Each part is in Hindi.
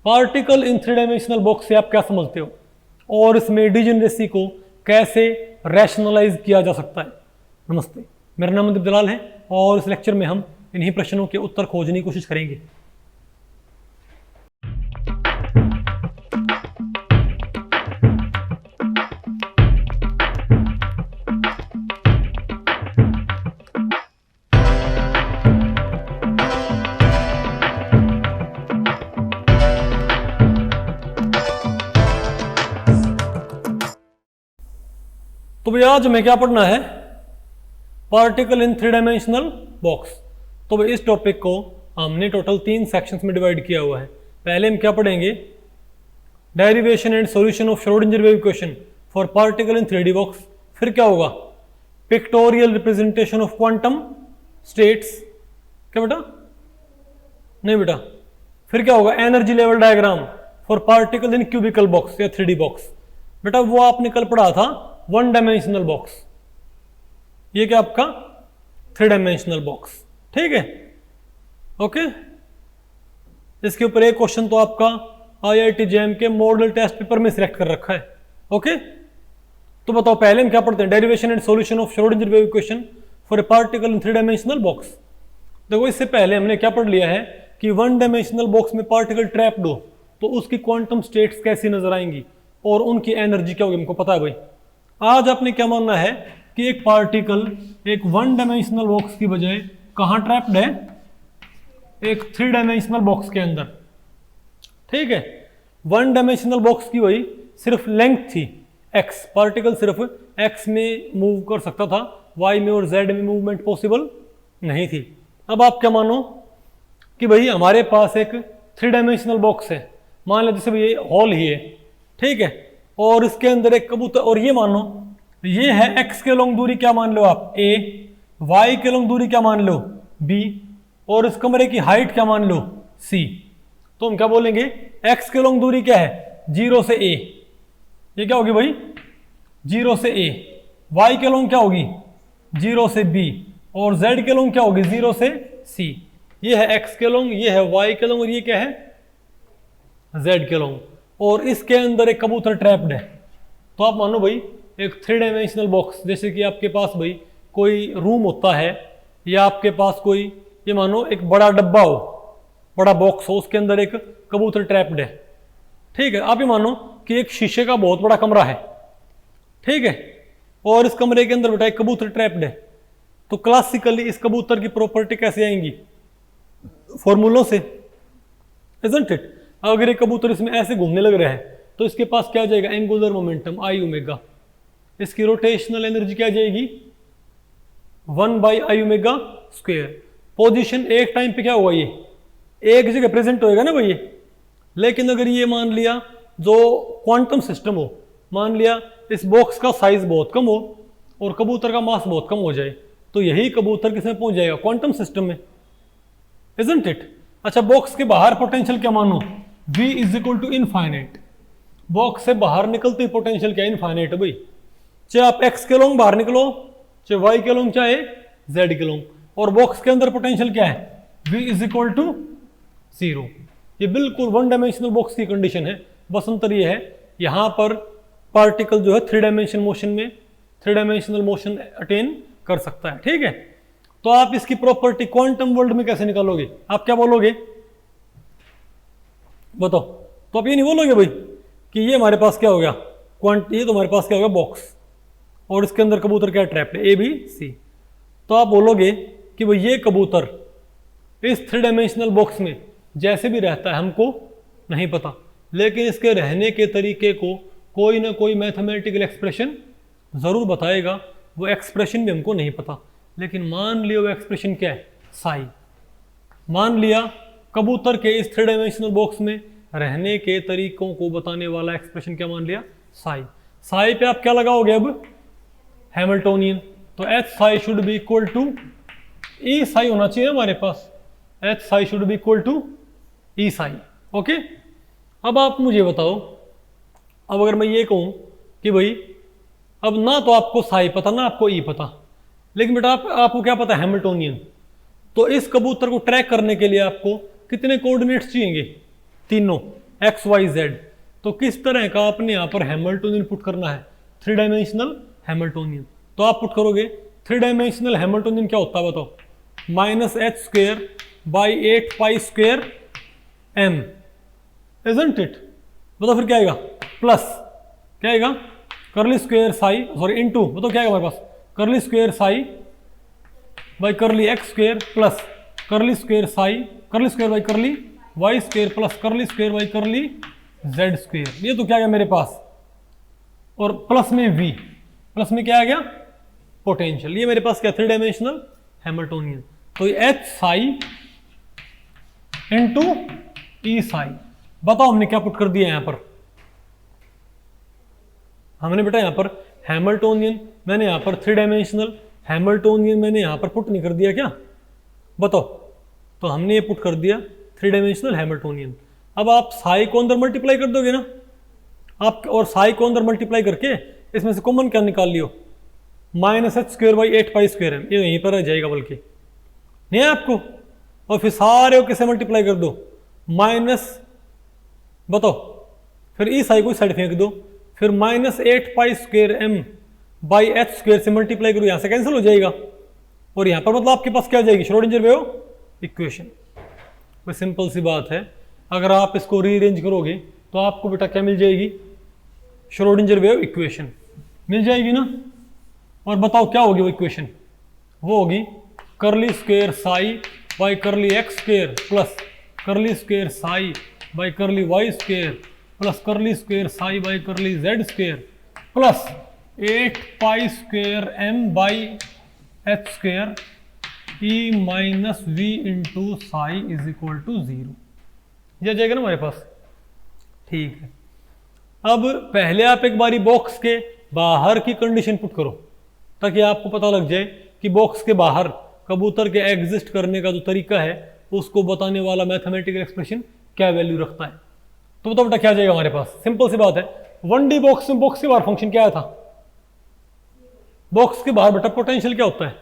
Particle in three dimensional box से आप क्या समझते हो और इसमें डिजेनरेसी को कैसे रैशनलाइज किया जा सकता है। नमस्ते, मेरा नाम मनदीप दलाल है और इस लेक्चर में हम इन्हीं प्रश्नों के उत्तर खोजने की कोशिश करेंगे। तो भैया आज हमें क्या पढ़ना है, particle in three dimensional box. तो भाई इस टॉपिक को हमने टोटल 3 सेक्शंस में डिवाइड किया हुआ है। पहले हम क्या पढ़ेंगे, derivation and solution of Schrodinger wave equation for particle in 3D box. फिर क्या होगा, pictorial representation of quantum states. क्या बेटा, नहीं बेटा, फिर क्या होगा, energy level diagram for particle in cubical box या 3D बॉक्स। बेटा वो आपने कल पढ़ा था 1 डायमेंशनल बॉक्स, ये क्या आपका 3 डायमेंशनल बॉक्स। ठीक है, ओके। इसके ऊपर एक क्वेश्चन तो आपका IIT JAM के मॉडल टेस्ट पेपर में सिलेक्ट कर रखा है। ओके, तो बताओ पहले हम क्या पढ़ते हैं, derivation and solution of Schrodinger wave equation for a particle in 3 dimensional box. देखो इससे पहले हमने क्या पढ़ लिया है कि 1 डायमेंशनल बॉक्स में पार्टिकल ट्रैप्ड हो तो उसकी क्वांटम स्टेट्स कैसी नजर आएंगी और उनकी एनर्जी क्या होगी, हमको पता है भाई। आज आपने क्या मानना है कि एक पार्टिकल एक 1 डायमेंशनल बॉक्स की बजाय कहां ट्रैप्ड है, एक 3 डायमेंशनल बॉक्स के अंदर। ठीक है, 1 डायमेंशनल बॉक्स की वही सिर्फ लेंथ थी x, पार्टिकल सिर्फ x में मूव कर सकता था, y में और z में मूवमेंट पॉसिबल नहीं थी। अब आप क्या मानो कि भाई हमारे पास एक 3 डायमेंशनल बॉक्स है, मान लो जैसे ये हॉल ही है, ठीक है, और इसके अंदर एक कबूतर, और ये मानो ये है x के लॉन्ग दूरी क्या मान लो आप a, y के लॉन्ग दूरी क्या मान लो b, और इस कमरे की हाइट क्या मान लो c। तो हम क्या बोलेंगे, x के लॉन्ग दूरी क्या है 0 से a, ये क्या होगी भाई 0 से a, y के लॉन्ग क्या होगी 0 से b, और z के लॉन्ग क्या होगी 0 से c। ये है x के लॉन्ग, ये है y के लॉन्ग, और ये क्या है z के लॉन्ग, और इसके अंदर एक कबूतर ट्रैप्ड है। तो आप मानो भाई एक 3 डायमेंशनल बॉक्स, जैसे कि आपके पास भाई कोई रूम होता है या आपके पास कोई, ये मानो एक बड़ा डब्बा हो, बड़ा बॉक्स हो, उसके अंदर एक कबूतर ट्रैप्ड है। ठीक है, आप ये मानो कि एक शीशे का बहुत बड़ा कमरा है, ठीक है, और इस कमरे के अंदर बेटा एक कबूतर ट्रैप्ड है। तो क्लासिकली इस कबूतर की प्रॉपर्टी कैसे आएंगी, फॉर्मूलों से, इजंट इट। अगर एक कबूतर इसमें ऐसे घूमने लग रहा है तो इसके पास क्या आ जाएगा, एंगुलर मोमेंटम I ओमेगा, इसकी रोटेशनल एनर्जी क्या आ जाएगी 1/I ओमेगा स्क्वायर। पोजीशन एक टाइम पे क्या होगा, ये एक जगह प्रेजेंट होएगा ना भाई ये। लेकिन अगर ये मान लिया जो क्वांटम सिस्टम हो, मान लिया इस बॉक्स का साइज बहुत कम हो और कबूतर का मास बहुत कम हो जाए, तो यही कबूतर किसमें पहुंच जाएगा, क्वांटम सिस्टम में, इजंट इट। अच्छा, बॉक्स के बाहर पोटेंशियल क्या मानो, V is equal to infinite. Box से बाहर निकलते ही पोटेंशियल क्या, इनफाइनाइट है भाई। चाहे आप x के लॉन्ग बाहर निकलो, चाहे y के लॉन्ग, चाहे z के लॉन्ग, और बॉक्स के अंदर पोटेंशियल क्या है, V इज इक्वल टू 0। ये बिल्कुल 1 डायमेंशनल बॉक्स की कंडीशन है। बस अंतर ये है, यहां पर पार्टिकल जो है 3 डायमेंशनल मोशन में 3 डायमेंशनल मोशन अटेन कर सकता है। ठीक है, तो आप इसकी प्रॉपर्टी क्वांटम वर्ल्ड में कैसे निकालोगे, आप क्या बोलोगे बताओ। तो आप ये नहीं बोलोगे भाई कि ये हमारे पास क्या हो गया ये तो हमारे पास क्या होगा बॉक्स, और इसके अंदर कबूतर क्या ट्रैप्ड है ABC। तो आप बोलोगे कि भाई ये कबूतर इस 3 डायमेंशनल बॉक्स में जैसे भी रहता है हमको नहीं पता, लेकिन इसके रहने के तरीके को कोई ना कोई मैथमेटिकल एक्सप्रेशन जरूर बताएगा। वो एक्सप्रेशन भी हमको नहीं पता, लेकिन मान लिया वो एक्सप्रेशन क्या है, साई। मान लिया कबूतर के इस 3 डायमेंशनल बॉक्स में रहने के तरीकों को बताने वाला एक्सप्रेशन क्या मान लिया, साई। साई पे आप क्या लगाओगे अब, हैमिल्टोनियन। तो H psi should be equal to E psi होना चाहिए हमारे पास, H psi should be equal to E psi. Okay, अब आप मुझे बताओ, अब अगर मैं ये कहूं कि भाई अब ना तो आपको साई पता ना आपको ई पता, लेकिन बेटा आपको क्या पता है, हैमिल्टोनियन। तो इस कबूतर को ट्रैक करने के लिए आपको कितने कोऑर्डिनेट्स चाहिए, तीनों। X Y z. तो किस तरह का आपने यहाँ पर हैमिल्टोनियन पुट करना है, 3 डायमेंशनल हैमिल्टोनियन। तो आप पुट करोगे 3 डायमेंशनल हैमिल्टोनियन क्या होता है बताओ, minus H square by 8 pi square m, isn't it. बताओ फिर क्या आएगा, प्लस क्या आएगा, करली स्क्वेयर साई सॉरी इनटू, बताओ क्या आएगा हमारे पास, curly square psi by curly x square plus curly square psi, curly square by curly Y square plus curly square by curly Z square. ये तो क्या आ गया मेरे पास, और प्लस में v, प्लस में क्या आ गया, पोटेंशियल। ये मेरे पास क्या, 3 डायमेंशनल हैमिल्टोनियन। तो एच साई इंटू ई साई। बताओ हमने क्या पुट कर दिया यहां पर, हमने बेटा यहां पर हैमिल्टोनियन, मैंने यहां पर 3 डायमेंशनल हैमिल्टोनियन मैंने यहां पर पुट नहीं कर दिया क्या, बताओ। तो हमने ये पुट कर दिया 3 डायमेंशनल हैमिल्टोनियन। अब आप साई को अंदर मल्टीप्लाई कर दोगे ना आप, और साई को अंदर मल्टीप्लाई करके इसमें से कॉमन क्या निकाल लियो, minus H square by 8 pi square है, ये यहीं पर रह जाएगा बल्कि नहीं है आपको। और फिर सारे को किसे मल्टीप्लाई कर दो, माइनस, बताओ फिर ई साई को साइड फेंक दो, फिर minus 8 pi square M by H square से मल्टीप्लाई करो, यहां से कैंसिल हो जाएगा। और यहां पर मतलब आपके पास क्या आ जाएगी, श्रोडिंगर वेव इक्वेशन। कोई सिंपल सी बात है, अगर आप इसको रीअरेंज करोगे तो आपको बेटा क्या मिल जाएगी, श्रोडिंगर वेव इक्वेशन मिल जाएगी ना। और बताओ क्या होगी वो इक्वेशन, वो होगी curly square psi by curly x square plus curly square psi by curly Y square plus curly square psi by curly Z square plus 8 pi square M by H square e minus v into psi is equal to 0। यह जाएगा ना हमारे पास, ठीक है। अब पहले आप एक बारी बॉक्स के बाहर की कंडीशन पुट करो ताकि आपको पता लग जाए कि बॉक्स के बाहर कबूतर के एग्जिस्ट करने का जो तरीका है उसको बताने वाला मैथमेटिकल एक्सप्रेशन क्या वैल्यू रखता है। तो बताओ बेटा क्या जाएगा हमारे पास, सिंपल सी बात है, 1D बॉक्स में बॉक्स के बाहर फंक्शन क्या आया था, बॉक्स के बाहर बेटा पोटेंशियल क्या होता है।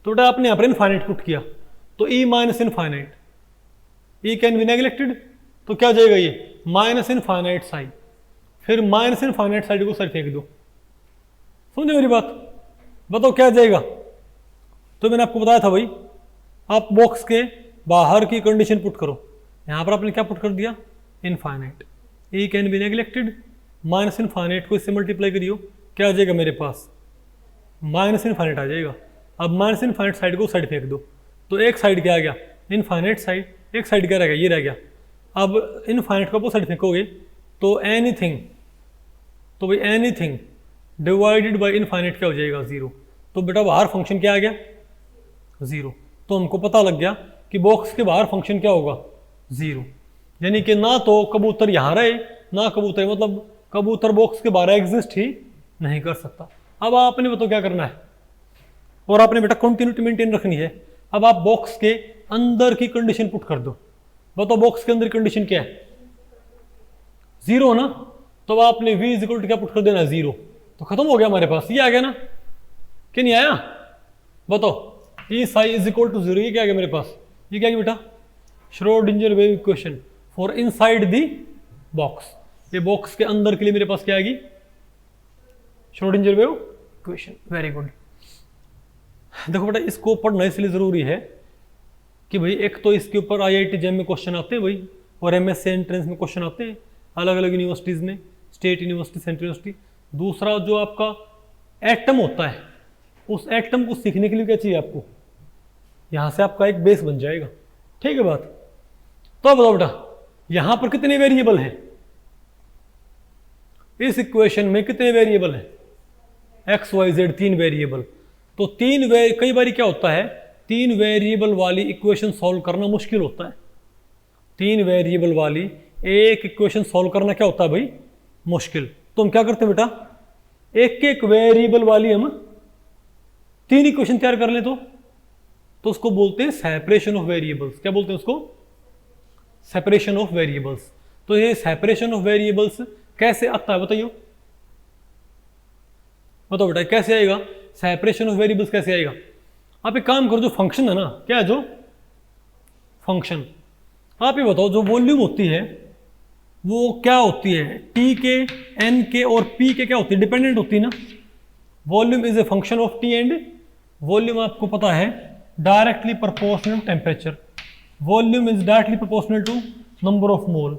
तो बेटा आपने यहां पर इनफाइनाइट पुट किया तो E minus infinite, E can be neglected, तो क्या जाएगा ये माइनस इनफाइनाइट साइड, फिर माइनस इनफाइनाइट साइड को साइड फेंक दो। समझे मेरी बात, बताओ क्या जाएगा। तो मैंने आपको बताया था भाई, आप बॉक्स के बाहर की कंडीशन पुट करो, यहां पर आपने क्या पुट कर दिया, infinite, E can be neglected, minus infinite को इससे मल्टीप्लाई करियो, क्या आ जाएगा मेरे पास, माइनस इनफाइनाइट आ जाएगा। अब माइनस इनफाइनाइट साइड को साइड फेंक दो, तो एक साइड क्या आ गया, इनफाइनाइट साइड, एक साइड क्या रह गया, ये रह गया। अब इनफाइनाइट को साइड फेंकोगे तो एनीथिंग, तो भाई एनीथिंग डिवाइडेड बाय इनफाइनाइट क्या हो जाएगा, 0। तो बेटा बाहर फंक्शन क्या आ गया, 0। तो हमको पता लग गया कि बॉक्स के बाहर फंक्शन क्या होगा, 0। यानी कि ना तो कबूतर यहां रहे ना कबूतर, मतलब कबूतर बॉक्स के बाहर एग्जिस्ट ही नहीं कर सकता। अब आपने बताओ क्या करना है, और आपने बेटा कंटिन्यूटी मेंटेन रखनी है। अब आप बॉक्स के अंदर की कंडीशन पुट कर दो, बताओ बॉक्स के अंदर कंडीशन क्या है, 0 ना। तो आपने v इज इक्वल टू क्या पुट कर देना, 0। तो खत्म हो गया हमारे पास, ये आ गया ना कि नहीं आया, बताओ ई साई इज इक्वल टू 0, ये क्या आ गया मेरे पास, ये क्या आ गया बेटा, Schrodinger wave equation for inside the box. ये बॉक्स के अंदर के लिए मेरे पास क्या आएगी, Schrodinger wave equation. Very good. देखो बेटा इसको पढ़ना इसलिए जरूरी है कि भाई एक तो इसके ऊपर IIT JEM में क्वेश्चन आते हैं भाई, और MSc एंट्रेंस में क्वेश्चन आते हैं अलग अलग यूनिवर्सिटीज़ में, स्टेट यूनिवर्सिटी, सेंट्रल यूनिवर्सिटी। दूसरा जो आपका एटम होता है, उस एटम को सीखने के लिए क्या चाहिए आपको, यहाँ से आपका एक बेस बन जाएगा, ठीक है बात। तो बताओ बेटा यहाँ पर कितने वेरिएबल हैं, इस इक्वेशन में कितने वेरिएबल हैं, एक्स वाई जेड 3 वेरिएबल। तो कई बार क्या होता है, 3 वेरिएबल वाली इक्वेशन सॉल्व करना मुश्किल होता है। 3 वेरिएबल वाली एक इक्वेशन सॉल्व करना क्या होता है भाई, मुश्किल। तो हम क्या करते हैं बेटा, एक एक वेरिएबल वाली हम 3 इक्वेशन तैयार कर लें तो उसको बोलते हैं सेपरेशन ऑफ वेरिएबल्स। क्या बोलते हैं उसको, सेपरेशन ऑफ वेरिएबल्स। तो ये सेपरेशन ऑफ वेरिएबल्स कैसे आता है बताइए, बताओ बेटा कैसे आएगा, सेपरेशन ऑफ वेरिएबल्स कैसे आएगा। आप एक काम करो, जो फंक्शन है ना, क्या है जो फंक्शन, आप ये बताओ जो वॉल्यूम होती है वो क्या होती है, टी के, एन के और पी के क्या होती है, डिपेंडेंट होती है ना। Volume is a function of t and volume आपको पता है directly proportional temperature. Volume is directly proportional to number of mole,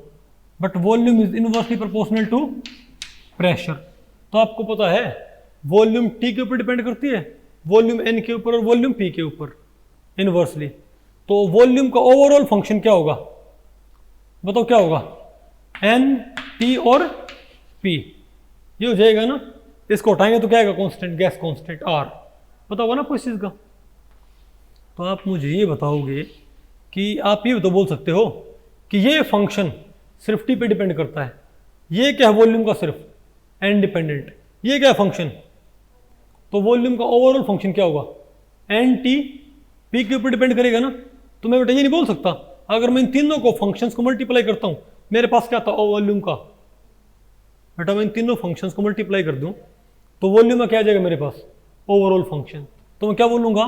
but volume is inversely proportional to pressure. तो आपको पता है वॉल्यूम टी के ऊपर डिपेंड करती है, वॉल्यूम एन के ऊपर और वॉल्यूम पी के ऊपर इनवर्सली। तो वॉल्यूम का ओवरऑल फंक्शन क्या होगा, बताओ क्या होगा, एन टी और पी, ये हो जाएगा ना। इसको हटाएंगे तो क्या आएगा, कांस्टेंट, गैस कांस्टेंट आर, पता होगा ना आपको इस चीज़ का। तो आप मुझे ये बताओगे कि आप ये तो बोल सकते हो कि ये फंक्शन सिर्फ टी पे डिपेंड करता है, ये क्या है वॉल्यूम का सिर्फ एन डिपेंडेंट, ये क्या फंक्शन, तो वॉल्यूम का ओवरऑल फंक्शन क्या होगा, एन टी पी के ऊपर डिपेंड करेगा ना। तो मैं बेटा ये नहीं बोल सकता, अगर मैं इन तीनों को फंक्शंस को मल्टीप्लाई करता हूँ मेरे पास क्या था वॉल्यूम का, बेटा मैं इन तीनों फंक्शंस को मल्टीप्लाई कर दूं तो वॉल्यूम में क्या आ जाएगा मेरे पास, ओवरऑल फंक्शन। तो मैं क्या बोलूँगा,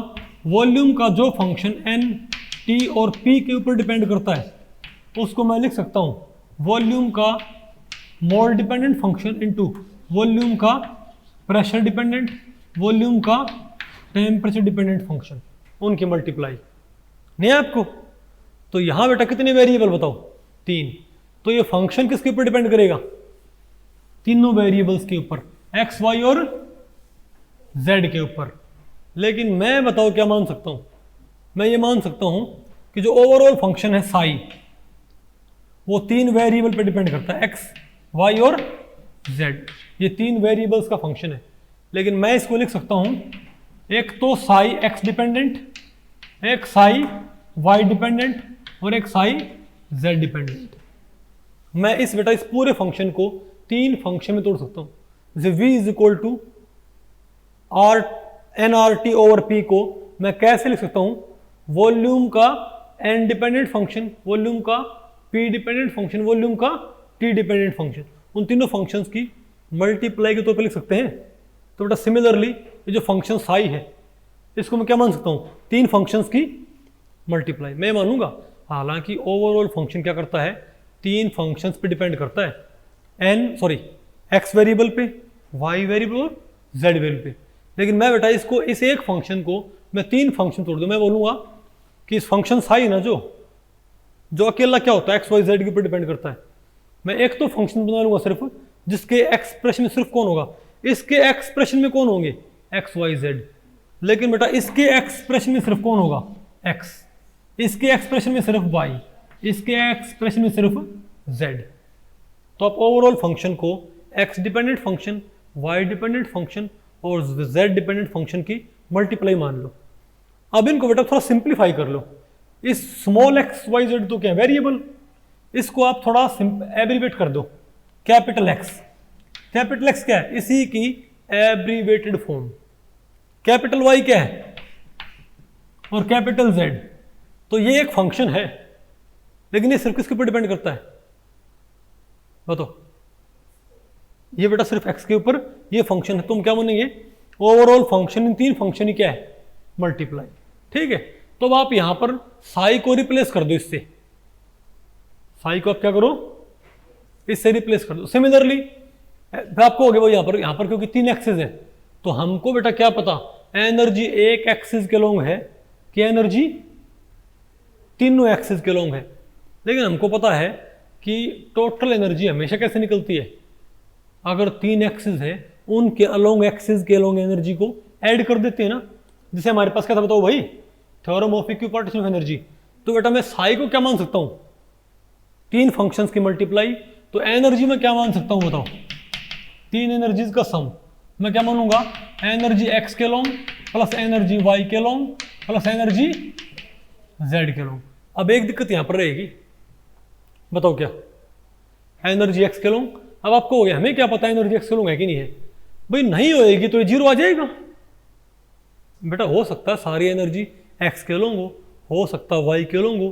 वॉल्यूम का जो फंक्शन एन टी और पी के ऊपर डिपेंड करता है उसको मैं लिख सकता हूँ वॉल्यूम का मोल डिपेंडेंट फंक्शन इनटू वॉल्यूम का प्रेशर डिपेंडेंट, वॉल्यूम का टेम्परेचर डिपेंडेंट फंक्शन, उनकी मल्टीप्लाई। नहीं आपको, तो यहां बेटा कितने वेरिएबल बताओ, 3। तो ये फंक्शन किसके ऊपर डिपेंड करेगा, तीनों वेरिएबल्स के ऊपर, एक्स वाई और जेड के ऊपर। लेकिन मैं बताओ क्या मान सकता हूं, मैं ये मान सकता हूं कि जो ओवरऑल फंक्शन है साई वो 3 वेरिएबल पे डिपेंड करता है, एक्स वाई और जेड, ये 3 वेरिएबल्स का फंक्शन है। लेकिन मैं इसको लिख सकता हूं एक तो साई एक्स डिपेंडेंट, एक साई वाई डिपेंडेंट और एक साई जेड डिपेंडेंट। मैं इस बेटा इस पूरे फंक्शन को 3 फंक्शन में तोड़ सकता हूं। जैसे v is equal to r n r t over p को मैं कैसे लिख सकता हूं, वॉल्यूम का एन डिपेंडेंट फंक्शन, वॉल्यूम का पी डिपेंडेंट फंक्शन, वॉल्यूम का टी डिपेंडेंट फंक्शन, उन तीनों फंक्शंस की मल्टीप्लाई के तौर पे लिख सकते हैं। तो बेटा सिमिलरली ये जो फंक्शन साई है इसको मैं क्या मान सकता हूँ, 3 फंक्शंस की मल्टीप्लाई मैं मानूंगा। हालांकि ओवरऑल फंक्शन क्या करता है, 3 फंक्शंस पे डिपेंड करता है, एक्स वेरिएबल पे, वाई वेरिएबल और जेड वेरिएबल पे। लेकिन मैं बेटा इसको इस एक फंक्शन को मैं 3 फंक्शन तोड़ दूँ, मैं बोलूँगा कि इस फंक्शन साई ना जो अकेला क्या होता है एक्स वाई जेड के ऊपर डिपेंड करता है, मैं एक तो फंक्शन बना लूंगा सिर्फ जिसके एक्सप्रेशन में सिर्फ कौन होगा, इसके एक्सप्रेशन में कौन होंगे, एक्स वाई जेड। लेकिन बेटा इसके एक्सप्रेशन में सिर्फ कौन होगा, एक्स, इसके एक्सप्रेशन में सिर्फ वाई, इसके एक्सप्रेशन में सिर्फ जेड। तो आप ओवरऑल फंक्शन को x dependent function, y dependent function और जेड डिपेंडेंट फंक्शन की मल्टीप्लाई मान लो। अब इनको बेटा थोड़ा सिंप्लीफाई कर लो। इस स्मॉल एक्स वाई जेड तो क्या वेरिएबल, इसको आप थोड़ा एब्रीवेट कर दो, कैपिटल एक्स। कैपिटल एक्स क्या है, इसी की एब्रीवेटेड फॉर्म। कैपिटल वाई क्या है और कैपिटल जेड। तो ये एक फंक्शन है लेकिन ये सिर्फ किसके ऊपर डिपेंड करता है, बताओ, ये बेटा सिर्फ एक्स के ऊपर ये फंक्शन है। तुम क्या मानेंगे, ओवरऑल फंक्शन इन 3 फंक्शन ही क्या है, मल्टीप्लाई। ठीक है, तो अब आप यहां पर साई को रिप्लेस कर दो इससे, साई को आप क्या करो, इससे रिप्लेस कर दो। सिमिलरली आपको हो गया वो यहां पर क्योंकि 3 एक्सिस है तो हमको बेटा क्या पता, एनर्जी एक एक्सिस के लॉन्ग है कि एनर्जी तीनों एक्सिस के लॉन्ग है। लेकिन हमको पता है कि टोटल एनर्जी हमेशा कैसे निकलती है, अगर 3 एक्सिस है उनके अलोंग एक्सिस के अलोंग एनर्जी को ऐड कर देते हैं ना। जैसे हमारे पास क्या था बताओ भाई, theorem of equipartition of energy. तो बेटा मैं साई को क्या मान सकता हूं, 3 फंक्शंस की मल्टीप्लाई। तो एनर्जी में क्या मान सकता हूं बताओ, 3 एनर्जीज का सम। मैं क्या मानूंगा, एनर्जी एक्स के लॉन्ग प्लस एनर्जी वाई के लॉन्ग प्लस एनर्जी जेड के लॉन्ग। अब एक दिक्कत यहां पर रहेगी, बताओ क्या, एनर्जी एक्स के लॉन्ग। अब आपको हो गया, हमें क्या पता एनर्जी एक्स के लॉन्ग है कि नहीं है, भाई नहीं होएगी तो ये 0 आ जाएगा। बेटा हो सकता है सारी एनर्जी एक्स के लॉन्ग हो सकता है वाई के लॉन्ग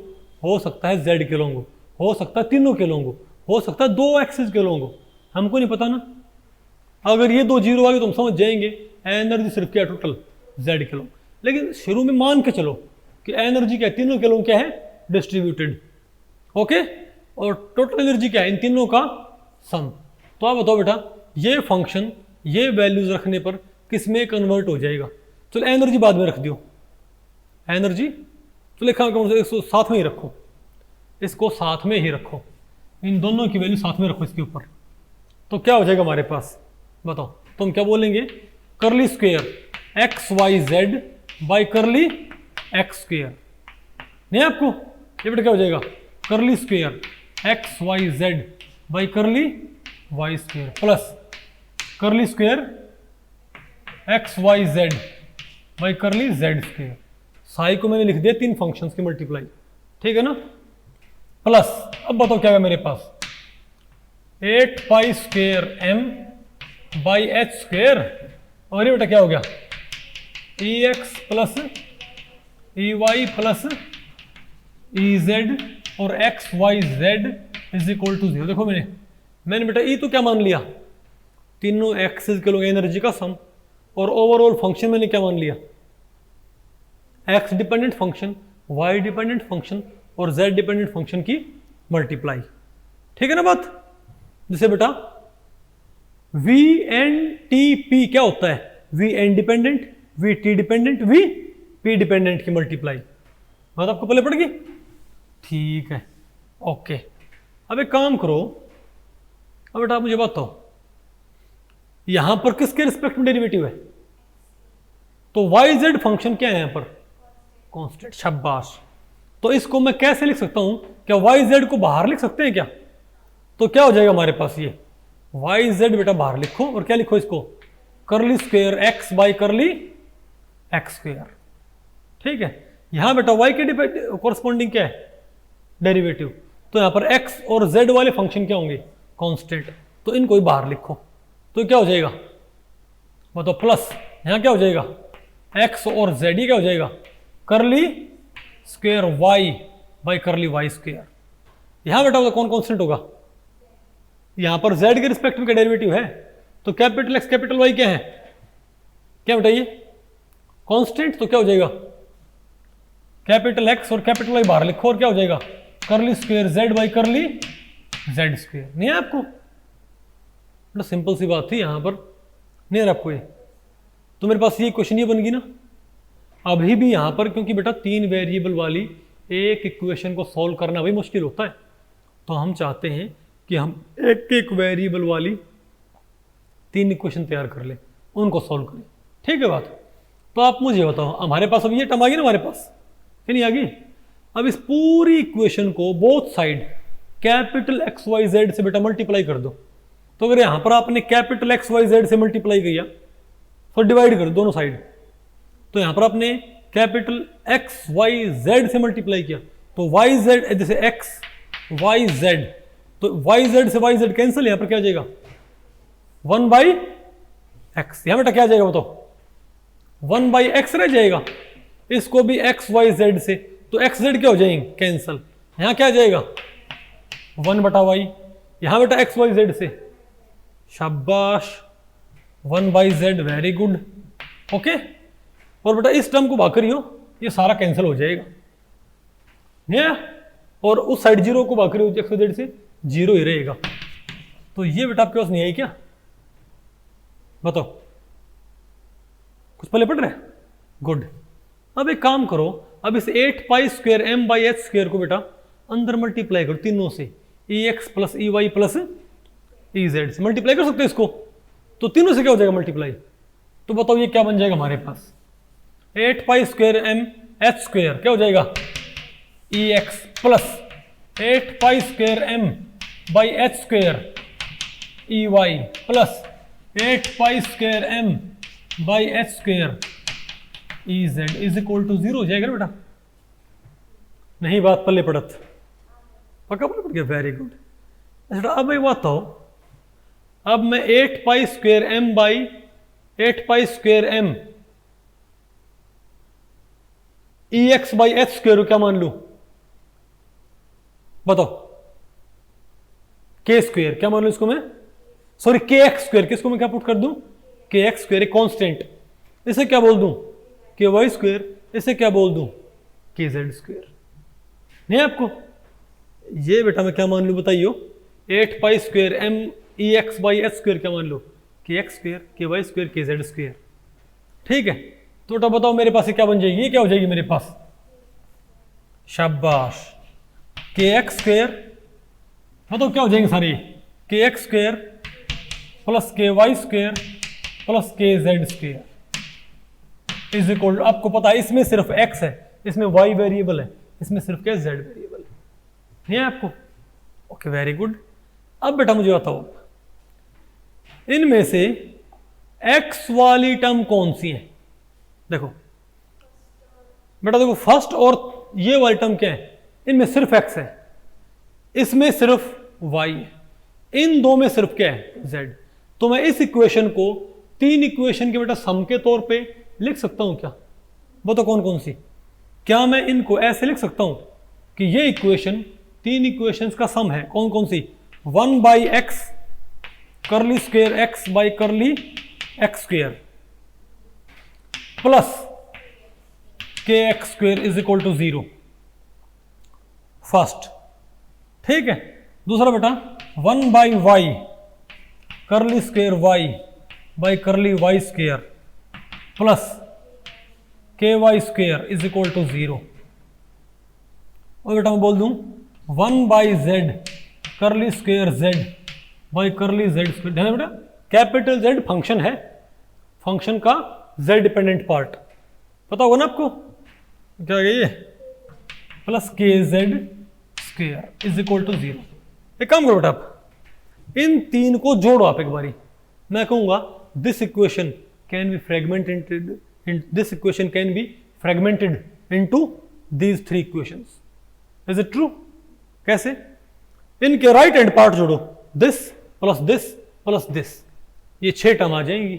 हो सकता है जेड के लॉन्ग हो सकता है तीनों के लॉन्ग हो सकता है 2 एक्सिस के लॉन्ग हमको नहीं पता ना। अगर ये 2 0 आ गए तो हम समझ जाएंगे एनर्जी सिर्फ क्या टोटल जेड के लॉन्ग। लेकिन शुरू में मान के चलो कि एनर्जी क्या, तीनों के लॉन्ग क्या है, डिस्ट्रीब्यूटेड। ओके, और टोटल एनर्जी क्या है इन तीनों का सम। तो आप बताओ बेटा ये फंक्शन ये वैल्यूज रखने पर किस में कन्वर्ट हो जाएगा। चलो एनर्जी बाद में रख दियो, एनर्जी तो लिखा इसको साथ में ही रखो, इसको साथ में ही रखो, इन दोनों की वैल्यू साथ में रखो इसके ऊपर। तो क्या हो जाएगा हमारे पास बताओ, तो हम क्या बोलेंगे curly square x Y z by curly x square. नहीं आपको ये बेटा क्या हो जाएगा curly square x Y z by curly Y square plus curly square x Y z by curly Z square. Psi को मैंने लिख दिया तीन फंक्शंस की मल्टीप्लाई, ठीक है ना। प्लस अब बताओ क्या है मेरे पास 8 pi square M by H square, और ये बेटा क्या हो गया E x plus E Y plus E Z और X Y Z is equal to 0। देखो मैंने बेटा ई तो क्या मान लिया तीनों एक्सिस के लोग एनर्जी का सम, और ओवरऑल फंक्शन मैंने क्या मान लिया x dependent function y dependent function और जेड डिपेंडेंट फंक्शन की मल्टीप्लाई, ठीक है ना बात। जैसे बेटा वी एन टी पी क्या होता है v n dependent v t dependent v p dependent की मल्टीप्लाई, बात आपको पहले पड़ गई, ठीक है ओके। अब एक काम करो, अब बेटा आप मुझे बताओ यहां पर किसके रिस्पेक्ट में डेरिवेटिव है, तो वाई जेड फंक्शन क्या है यहां पर कांस्टेंट, शाबाश। तो इसको मैं कैसे लिख सकता हूं, क्या वाई जेड को बाहर लिख सकते हैं क्या, तो क्या हो जाएगा हमारे पास ये वाई जेड बेटा बाहर लिखो और क्या लिखो इसको करली square x by curly x square, ठीक है। यहां बेटा वाई के कोरस्पॉन्डिंग क्या है डेरिवेटिव, तो यहां पर एक्स और जेड वाले फंक्शन क्या होंगे कांस्टेंट, तो इनको ही बाहर लिखो तो क्या हो जाएगा मतलब प्लस यहां क्या हो जाएगा एक्स और जेड ही क्या हो जाएगा curly square y by curly Y square. यहां बेटा होगा कौन कांस्टेंट होगा, यहां पर जेड के रिस्पेक्ट में क्या डेरिवेटिव है, तो कैपिटल एक्स कैपिटल वाई क्या है क्या बताइए कांस्टेंट, तो क्या हो जाएगा कैपिटल एक्स और कैपिटल वाई बाहर लिखो और क्या हो जाएगा curly square z by curly Z square. नहीं है आपको, सिंपल सी बात थी यहां पर, नहीं है आपको ये, तो मेरे पास ये क्वेश्चन ये बन गई ना अभी भी यहां पर, क्योंकि बेटा तीन वेरिएबल वाली एक इक्वेशन को सॉल्व करना भी मुश्किल होता है, तो हम चाहते हैं कि हम एक एक वेरिएबल वाली तीन इक्वेशन तैयार कर लें उनको सॉल्व करें, ठीक है बात। तो आप मुझे बताओ हमारे पास अब ये टर्म आ गई ना हमारे पास कि नहीं आ गई, अब इस पूरी इक्वेशन को both side capital x Y z से बेटा मल्टीप्लाई कर दो। तो अगर यहां पर आपने कैपिटल एक्स वाई जेड से मल्टीप्लाई किया तो डिवाइड कर दो दोनों साइड, तो यहां पर आपने कैपिटल एक्स वाई जेड से मल्टीप्लाई किया तो वाई जेड जैसे एक्स वाई जेड, तो वाई जेड से वाई जेड कैंसिल, यहां पर क्या आ जाएगा 1 बाई एक्स, यहां बेटा क्या आ जाएगा बताओ 1 बाई एक्स रह जाएगा, इसको भी एक्स वाई जेड से तो एक्स जेड क्या हो जाएंगे कैंसिल, यहां क्या आ जाएगा 1 बटा वाई, यहां बेटा एक्स वाई जेड से शाबाश 1 by Z, very good okay. और बेटा इस टर्म को भाग करियो ये सारा कैंसिल हो जाएगा, नहीं, और उस साइड जीरो को भाग करियो एक्स वाई जेड से जीरो ही रहेगा। तो ये बेटा आपके पास नहीं आई क्या बताओ, कुछ पहले पढ़ रहे गुड। अब एक काम करो, अब इस 8 pi square M by H square को बेटा अंदर मल्टीप्लाई करो तीनों से, E x plus E Y plus E Z से मल्टीप्लाई कर सकते हो इसको, तो तीनों से क्या हो जाएगा मल्टीप्लाई, तो बताओ ये क्या बन जाएगा हमारे पास 8 pi square m h square क्या हो जाएगा e x plus 8 pi square M by H square e Y plus 8 pi square M by H square e z is equal to 0 हो जाएगा बेटा, नहीं बात पल्ले पड़त, पक्का पल्ले पड़ गया, वेरी गुड। अच्छा अब एक बात हो, अब मैं 8 pi square M by 8 pi square m e x by H square क्या मान लू बताओ, के स्क्वेयर क्या मान लू इसको मैं, सॉरी के एक्स स्क्वेयर, किसको मैं क्या पुट कर दूं के एक्स स्क्वेयर कांस्टेंट, इसे क्या बोल दूं के वाई स्क्वेयर, इसे क्या बोल दूं के जेड स्क्वेयर। नहीं आपको ये बेटा मैं क्या मान लूँ बताइयो, 8 pi square m e x by H square क्या मान लो, k x square k y square k z square. ठीक है, तो बेटा बताओ मेरे पास ये क्या बन जाएगी, ये क्या हो जाएगी मेरे पास, शाबाश, के एक्स स्क्वेयर, बताओ क्या हो जाएंगे सारे, के x square plus k y square plus k z square is equal, आपको पता है इसमें सिर्फ x है, इसमें y वेरिएबल है, इसमें सिर्फ क्या z वेरिएबल है, नहीं है आपको? Okay very good. अब बेटा मुझे बताओ इनमें से x वाली टर्म कौन सी है? देखो बेटा देखो, फर्स्ट और ये वाली टर्म क्या है, इनमें सिर्फ x है, इसमें सिर्फ y है, इन दो में सिर्फ क्या है, z। तो मैं इस इक्वेशन को 3 इक्वेशन के बेटा सम के तौर पे लिख सकता हूं क्या? बताओ कौन कौन सी? क्या मैं इनको ऐसे लिख सकता हूं कि ये इक्वेशन 3 इक्वेशंस का सम है, कौन कौन सी, 1 by x curly square x by curly x square plus k x square is equal to 0, first. ठीक है, दूसरा बेटा 1 by y curly square y by curly Y square plus k y square is equal to 0। और बेटा मैं बोल दूं 1 by z curly square z by curly Z square. ध्यान बेटा, कैपिटल जेड फंक्शन है, फंक्शन का जेड डिपेंडेंट पार्ट पता होगा ना आपको, क्या है ये, plus k z square is equal to 0। एक काम करो बेटा, आप इन 3 को जोड़ो आप एक बारी, मैं कहूंगा this equation can be fragmented, this equation can be fragmented into these 3 equations. Is it true? कैसे? इनके राइट हैंड पार्ट जोड़ो, this plus this plus this, ये 6 टर्म आ जाएंगी,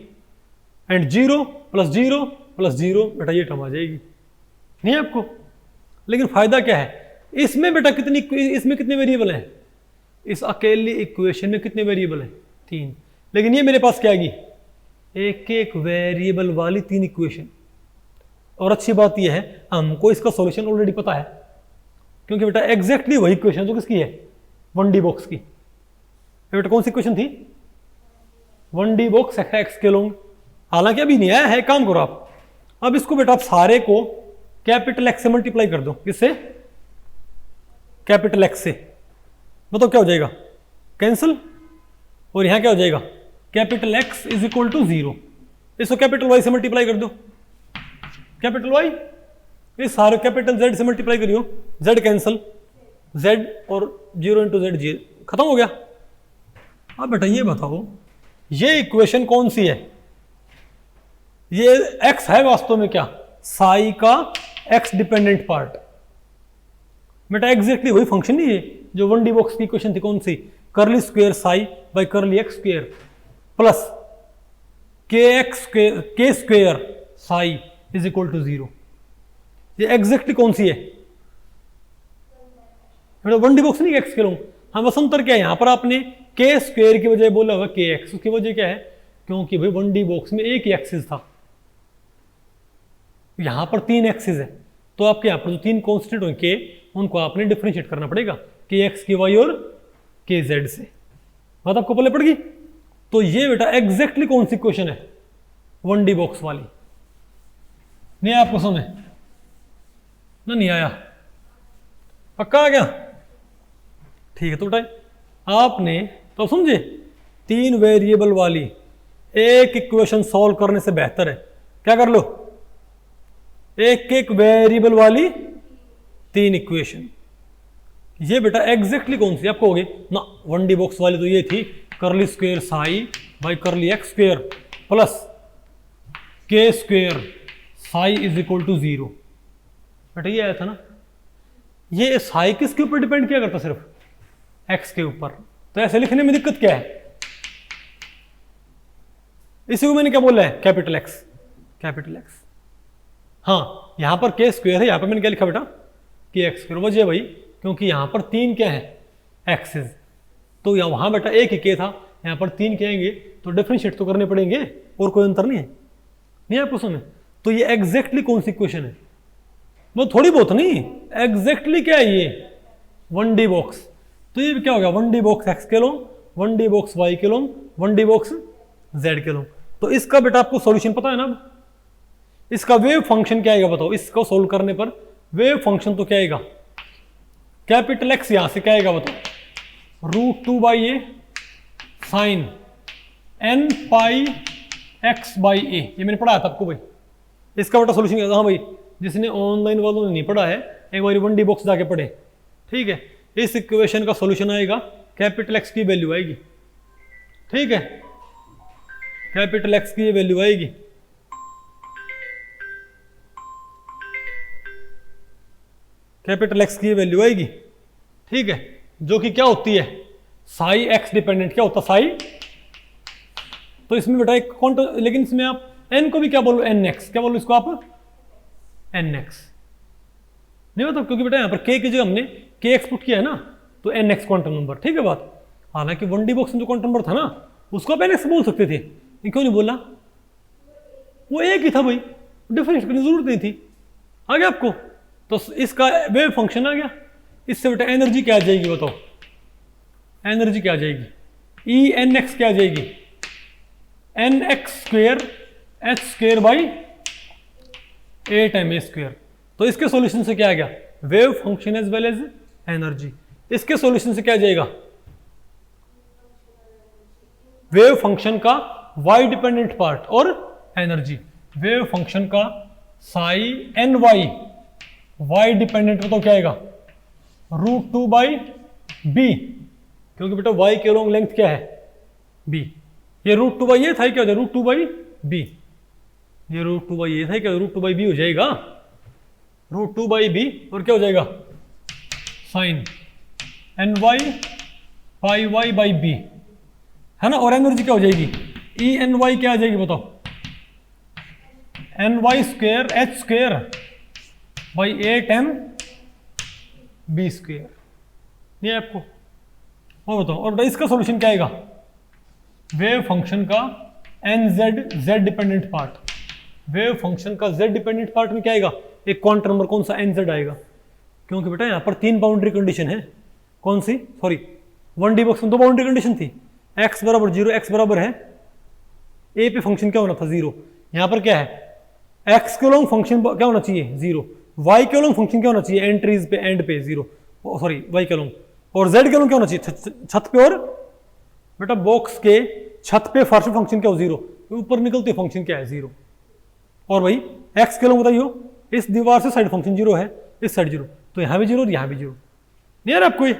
एंड 0 प्लस 0 प्लस 0 बेटा ये टर्म आ जाएगी, नहीं है आपको? लेकिन फायदा क्या है इसमें बेटा, कितनी, इसमें कितने वेरिएबल हैं, इस अकेली इक्वेशन में कितने वेरिएबल हैं, 3। लेकिन ये मेरे पास क्या आएगी, एक एक वेरिएबल वाली 3 इक्वेशन। और अच्छी बात यह है हमको इसका सॉल्यूशन ऑलरेडी पता है, क्योंकि बेटा एग्जैक्टली वही इक्वेशन जो किसकी है, 1D बॉक्स की। बेटा कौन सी इक्वेशन थी, 1D बॉक्स एक्स के लॉन्ग, हालांकि अभी नहीं आया है। काम करो आप, अब इसको बेटा आप सारे को कैपिटल एक्स से मल्टीप्लाई कर दो, किससे, कैपिटल एक्स से। बताओ क्या हो जाएगा, कैंसिल, और यहां क्या हो जाएगा, capital x is equal to 0। इसको कैपिटल वाई से मल्टीप्लाई कर दो, कैपिटल वाई, इस सारे कैपिटल जेड से मल्टीप्लाई करियो, जेड कैंसिल, जेड और 0 इंटू जेड 0, खत्म हो गया। अब बेटा ये बताओ ये इक्वेशन कौन सी है, ये एक्स है वास्तव में क्या, साई का एक्स डिपेंडेंट पार्ट। बेटा एग्जैक्टली वही फंक्शन नहीं है जो 1D बॉक्स की इक्वेशन थी, कौन सी, curly square psi by curly x square plus k x k square psi is equal to 0। ये एग्जैक्टली कौन सी है, 1D बॉक्स नहीं एक्स के लूँ, हाँ बस अंतर क्या है, यहां पर आपने के स्क्वेयर की वजह बोला होगा के एक्स, उसकी वजह क्या है, क्योंकि भाई 1D बॉक्स में एक ही एक्सिस था, यहां पर 3 एक्सिस है, तो आपके यहां पर जो 3 कॉन्स्टेंट होंगे उनको आपने डिफरेंशिएट करना पड़ेगा, के एक्स के वाई और के जेड से। बात आपको पहले पड़ गई। तो ये बेटा एग्जैक्टली कौन सी क्वेश्चन है, 1D बॉक्स वाली। नहीं आया आपको समझ ना, नहीं आया, पक्का आ गया, ठीक है। तो बेटा आपने तो समझे 3 वेरिएबल वाली एक इक्वेशन सॉल्व करने से बेहतर है क्या कर लो, एक एक वेरिएबल वाली 3 इक्वेशन। ये बेटा एग्जैक्टली कौन सी आपको होगी ना, 1D बॉक्स वाली तो ये थी, curly square psi by curly x square plus k square psi is equal to 0। बेटा ये आया था ना, ये साई किसके ऊपर डिपेंड किया करता, सिर्फ एक्स के ऊपर। तो ऐसे लिखने में दिक्कत क्या है, इसी को मैंने क्या बोला है, कैपिटल एक्स, कैपिटल एक्स। हाँ यहां पर के स्क्वेयर है, यहां पर मैंने क्या लिखा बेटा, के एक्स स्क्वेयर। वजह भाई क्योंकि यहां पर 3 क्या है, एक्सिस, तो यहाँ वहां बेटा एक ही के था, यहाँ पर 3 के आएंगे तो डिफरेंशिएट तो करने पड़ेंगे, और कोई अंतर नहीं है, नहीं आपको समझ। तो ये एग्जैक्टली कौन सी इक्वेशन है, वो थोड़ी बहुत नहीं, एग्जैक्टली क्या है ये, वन डी बॉक्स, तो ये क्या हो गया, वन डी बॉक्स एक्स के long, one D box y के long, one D box z के लॉन्ग। तो इसका बेटा आपको सॉल्यूशन पता है ना, अब इसका वेव फंक्शन क्या आएगा बताओ, इसको सोल्व करने पर वेव फंक्शन तो क्या आएगा, कैपिटल एक्स यहां से क्या आएगा बताओ, √2/a साइन n पाई x/a, ये मैंने पढ़ाया था आपको भाई। इसका बेटा सोल्यूशन क्या था, हाँ भाई जिसने ऑनलाइन वालों ने नहीं पढ़ा है एक बार वन डी बॉक्स जाके पढ़े, ठीक है। इस इक्वेशन का सॉल्यूशन आएगा, कैपिटल एक्स की वैल्यू आएगी, ठीक है, कैपिटल एक्स की वैल्यू आएगी, कैपिटल एक्स की वैल्यू आएगी, ठीक है, जो कि क्या होती है, साई एक्स डिपेंडेंट क्या होता है, साई। तो इसमें बेटा एक कॉन्ट, लेकिन इसमें आप n को भी क्या बोलो, एन एक्स, क्या बोलो इसको आप, एन एक्स नहीं मतलब, क्योंकि बेटा यहाँ पर k की जगह हमने k एक्सपुट किया है ना, तो एन एक्स क्वांटम नंबर, ठीक है बात। हालांकि वन डी बॉक्स में जो क्वांटम नंबर था ना उसको आप एन एक्स बोल सकते थे, ये क्यों नहीं बोला, वो एक ही था भाई, डिफरेंस करने की जरूरत नहीं थी, आ गया आपको। तो इसका वेव फंक्शन आ गया, इससे बेटा एनर्जी क्या आ जाएगी बताओ, एनर्जी क्या आ जाएगी, ई एन एक्स क्या आ जाएगी, n x square h square by 8ma²। तो इसके सॉल्यूशन से क्या आ गया, wave function as well as energy. इसके सॉल्यूशन से क्या आ जाएगा, वेव फंक्शन का वाई डिपेंडेंट पार्ट और एनर्जी, वेव फंक्शन का साई एन वाई डिपेंडेंट में तो क्या आएगा, √2/b, क्योंकि बेटा y के लॉन्ग लेंथ क्या है, b, ये √2/, ये था क्या हो जाएगा, √2/b, ये √2/, ये था क्या, √2/b हो जाएगा, √2/b, और क्या हो जाएगा, sine ny pi y by b, है ना। और एनर्जी क्या हो जाएगी, ई एन वाई क्या आ जाएगी बताओ, ny² h² बाई 8mb², ये आपको, और बताओ। और इसका सॉल्यूशन क्या आएगा, वेव फंक्शन का z dependent part, wave function का z डिपेंडेंट पार्ट में क्या आएगा, एक क्वांटम नंबर कौन सा, nz आएगा, क्योंकि बेटा यहां पर 3 बाउंड्री कंडीशन है, कौन सी, सॉरी वन डी बॉक्स में 2 बाउंड्री कंडीशन थी, x बराबर 0, x बराबर है a पे फंक्शन क्या होना था, 0, यहां पर क्या है, x के लॉन्ग फंक्शन क्या होना चाहिए, 0, y के लॉन्ग फंक्शन क्या होना चाहिए, एंट्रीज पे एंड पे 0, सॉरी y के लॉन्ग, और z के लॉन्ग क्या होना चाहिए, छत पे, और बेटा बॉक्स के छत पे फर्स्ट फंक्शन क्या हो, 0, ऊपर निकलते फंक्शन क्या है, 0, और भाई x के लॉन्ग बताइयो, इस दीवार से साइड फंक्शन 0 है, इस साइड 0, तो यहां भी 0 और यहां भी 0, नहीं है आपको ये,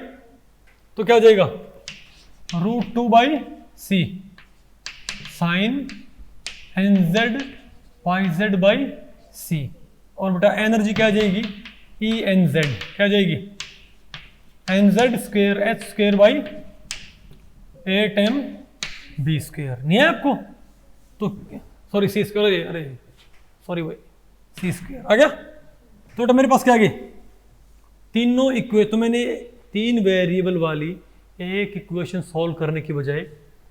तो क्या हो जाएगा, √2/c sine nz pi z by c, और बेटा एनर्जी क्या आ जाएगी, ई एन जेड क्या आ जाएगी, nz² h² बाई 8mb², नहीं है आपको, तो सॉरी c², अरे सॉरी भाई c² आ गया। तो बेटा मेरे पास क्या आ गई, तीनों तो मैंने 3 वेरिएबल वाली एक इक्वेशन सॉल्व करने की बजाय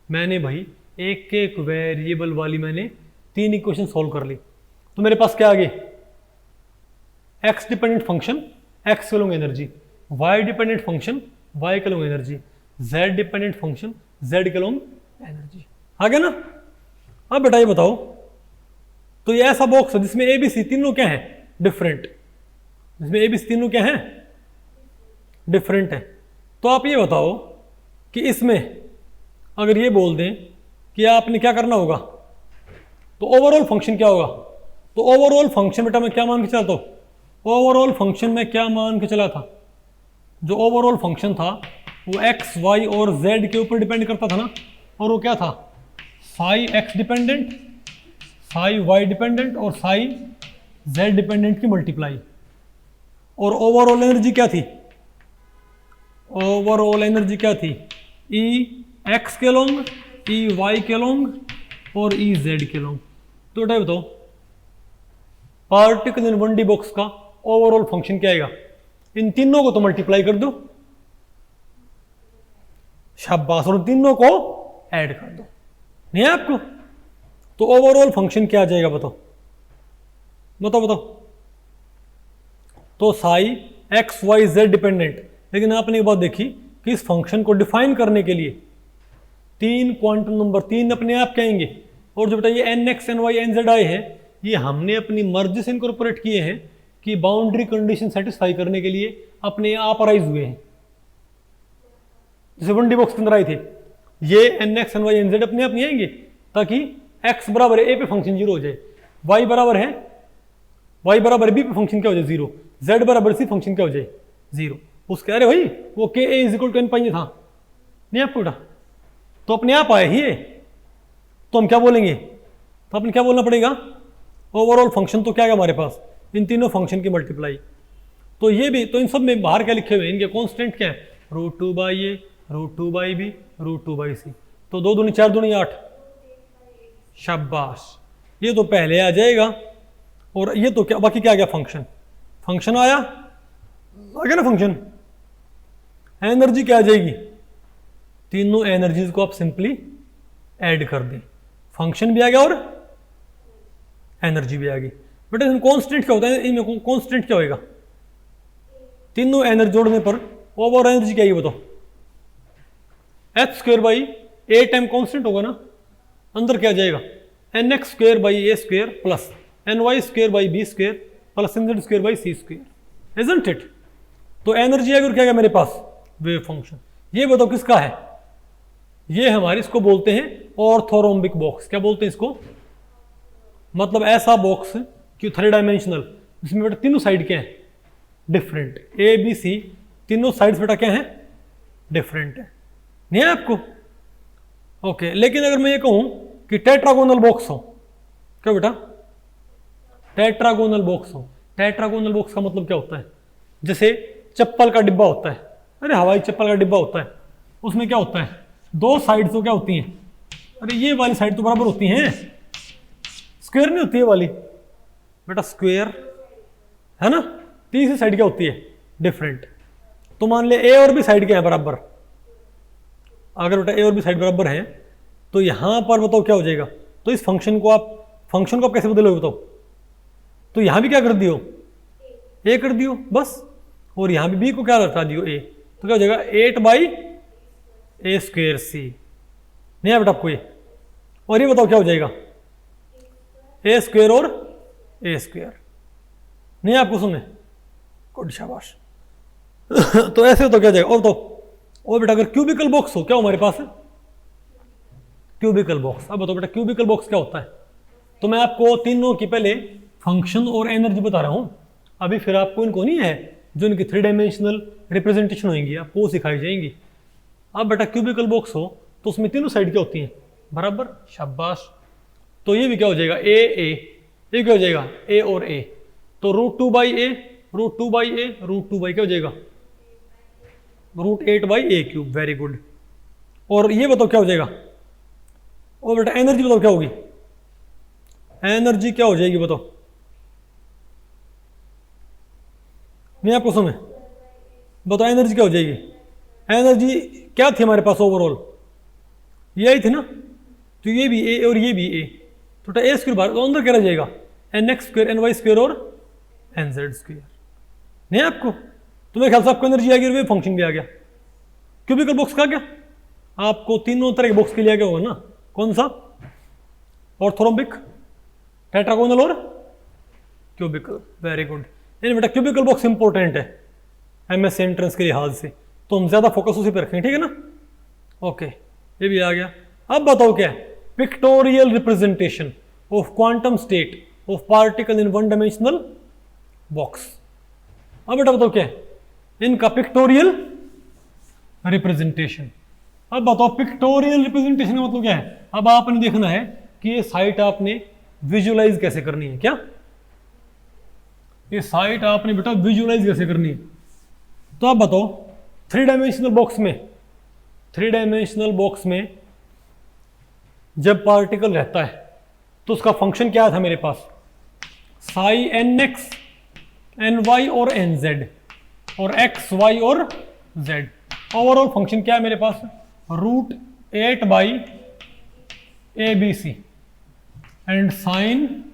मैंने भाई एक वेरिएबल वाली मैंने 3 इक्वेशन सॉल्व कर ली। तो मेरे पास क्या आ गई, x डिपेंडेंट फंक्शन x के long energy, y dependent function y के long energy, z dependent function z के लॉन्ग एनर्जी, आ गया ना। अब बेटा ये बताओ, तो ये ऐसा बॉक्स है जिसमें ABC तीनों क्या है, डिफरेंट, जिसमें ABC तीनों क्या है, डिफरेंट है। तो आप ये बताओ कि इसमें अगर ये बोल दें कि आपने क्या करना होगा, तो ओवरऑल फंक्शन क्या होगा, तो ओवरऑल फंक्शन बेटा मैं क्या मान के चलता हूं, ओवरऑल फंक्शन में क्या मान के चला था, जो ओवरऑल फंक्शन था वो x, y और z के ऊपर डिपेंड करता था ना, और वो क्या था, Sai x dependent, Sai y dependent और साई z डिपेंडेंट की मल्टीप्लाई। और ओवरऑल एनर्जी क्या थी, ओवरऑल एनर्जी क्या थी, ई एक्स के लॉन्ग, ई वाई के लॉन्ग और ई जेड के लॉन्ग। तो बेटा बताओ पार्टिकल इन 1D बॉक्स का ओवरऑल फंक्शन क्या आएगा, इन तीनों को तो मल्टीप्लाई कर दो, शाबाश, और तीनों को ऐड कर दो, नहीं है आपको, तो ओवरऑल फंक्शन क्या आ जाएगा बताओ, बताओ बताओ। तो psi x Y z dependent, लेकिन आपने एक बात देखी कि इस फंक्शन को डिफाइन करने के लिए 3 क्वांटम नंबर 3 अपने आप कहेंगे, और जो बेटा ये n x n y n z आई है ये हमने अपनी मर्जी से इनकॉर्पोरेट किए हैं कि बाउंड्री कंडीशन सेटिस्फाई करने के लिए अपने आप अराइज हुए हैं। जैसे 1D बॉक्स के अंदर आए थे, ये n x n y n z अपने आप नहीं आएंगे ताकि x बराबर ए पे फंक्शन 0 हो जाए, y बराबर है b पे फंक्शन क्या हो जाए 0, z बराबर c फंक्शन क्या हो जाए 0। उसके अरे भाई वो के ए इज इक्वल टू एन पाई था नहीं आपको बेटा, तो अपने आप आए ही है, तो हम क्या बोलेंगे, तो अपने क्या बोलना पड़ेगा, ओवरऑल फंक्शन तो क्या है हमारे पास, इन तीनों फंक्शन की मल्टीप्लाई। तो ये भी, तो इन सब में बाहर क्या लिखे हुए हैं, इनके कॉन्स्टेंट क्या है, √2/a √2/b √2/c, तो 2 दूनी 4 दूनी 8, शाबाश, ये तो पहले आ जाएगा। और ये तो क्या बाकी क्या आ गया, फंक्शन आया, आ गया ना फंक्शन। एनर्जी क्या आ जाएगी, तीनों एनर्जीज को आप सिंपली ऐड कर दें, फंक्शन भी आ गया और एनर्जी भी आ गई। बेटा इसमें कॉन्स्टेंट क्या होता है, इनमें कॉन्स्टेंट क्या होएगा, तीनों एनर्जी जोड़ने पर ओवरऑल एनर्जी क्या है बताओ, h² a टाइम कॉन्स्टेंट होगा ना, अंदर क्या आ जाएगा nx² a² plus ny² b² plus nz² c², isn't it. तो एनर्जी आएगी और क्या है मेरे पास, वेव फंक्शन। ये बताओ किसका है, ये हमारी, इसको बोलते हैं ऑर्थोरोम्बिक बॉक्स। क्या बोलते हैं इसको, मतलब ऐसा बॉक्स कि 3 डायमेंशनल, जिसमें बेटा तीनों साइड क्या है, डिफरेंट, ए बी सी तीनों साइड्स बेटा क्या है, डिफरेंट है, नहीं है आपको, ओके। लेकिन अगर मैं ये कहूं कि टेट्रागोनल बॉक्स हो, क्या बेटा, टेट्रागोनल बॉक्स हो, टेट्रागोनल बॉक्स का मतलब क्या होता है, जैसे चप्पल का डिब्बा होता है, अरे हवाई चप्पल का डिब्बा होता है, उसमें क्या होता है, 2 साइड तो क्या होती हैं, अरे ये वाली साइड तो बराबर होती हैं, स्क्वायर नहीं होती है वाली बेटा, स्क्वायर है ना, तीसरी साइड क्या होती है, डिफरेंट। तो मान ले ए और बी साइड क्या है बराबर, अगर बेटा ए और बी साइड बराबर है तो यहां पर बताओ क्या हो जाएगा, तो इस फंक्शन को आप कैसे बदलोगे बताओ, तो यहां भी क्या कर दियो, ए कर दियो बस, और यहां भी बी को क्या रखा दियो ए, तो क्या हो जाएगा 8/a²c, नहीं है बेटा आपको ये, और ये बताओ क्या हो जाएगा a² और a², नहीं है आपको सुने, गुड शाबाश। तो ऐसे तो क्या जाएगा, और तो और बेटा अगर क्यूबिकल बॉक्स हो, क्या हो हमारे पास है, क्यूबिकल बॉक्स। अब बताओ बेटा क्यूबिकल बॉक्स क्या होता है, तो मैं आपको तीनों की पहले फंक्शन और एनर्जी बता रहा हूं, अभी फिर आपको इनको नहीं है जो इनकी 3 डायमेंशनल रिप्रेजेंटेशन होंगी आपको वो सिखाई जाएंगी। अब बेटा क्यूबिकल बॉक्स हो तो उसमें तीनों साइड क्या होती हैं, बराबर, शाबाश। तो ये भी क्या हो जाएगा ए, ये क्या हो जाएगा ए और ए, तो √2/a √2/a √2/ क्या हो जाएगा √8/a³, वेरी गुड। और ये बताओ क्या हो जाएगा, और बेटा एनर्जी बताओ क्या होगी, एनर्जी क्या हो जाएगी बताओ, नहीं आपको समझ, बताओ एनर्जी क्या हो जाएगी, एनर्जी क्या थी हमारे पास ओवरऑल, ये आई थी ना, तो ये भी ए और ये भी ए, तो a² बाहर, तो अंदर क्या रह जाएगा nx² ny² और nz², नहीं आपको, तो मेरे ख्याल से आपको एनर्जी आ गई और वेव फंक्शन भी आ गया। क्यूबिकल बॉक्स का क्या, आपको तीनों तरह के बॉक्स के लिए आ गया होगा ना, कौन सा, ऑर्थोरोम्बिक, टेट्रागोनल और क्यूबिकल, वेरी गुड। यानी बेटा क्यूबिकल बॉक्स इंपॉर्टेंट है एमएससी एंट्रेंस के लिहाज से, तो हम ज्यादा फोकस उसी पर रखेंगे, ठीक है ना, ओके, ये भी आ गया। अब बताओ क्या है, pictorial representation of quantum state of particle in 1 dimensional box. अब बेटा बताओ क्या है इनका पिक्टोरियल रिप्रेजेंटेशन। अब बताओ पिक्टोरियल रिप्रेजेंटेशन का मतलब क्या है, अब आपने देखना है कि ये साइट आपने विजुअलाइज कैसे करनी है, क्या ये साइट आपने बेटा विजुअलाइज कैसे करनी है। तो आप बताओ 3 डायमेंशनल बॉक्स में जब पार्टिकल रहता है तो उसका फंक्शन क्या था मेरे पास, साई nx ny और nz और x y और z, ओवरऑल फंक्शन क्या है मेरे पास, √8/abc and sine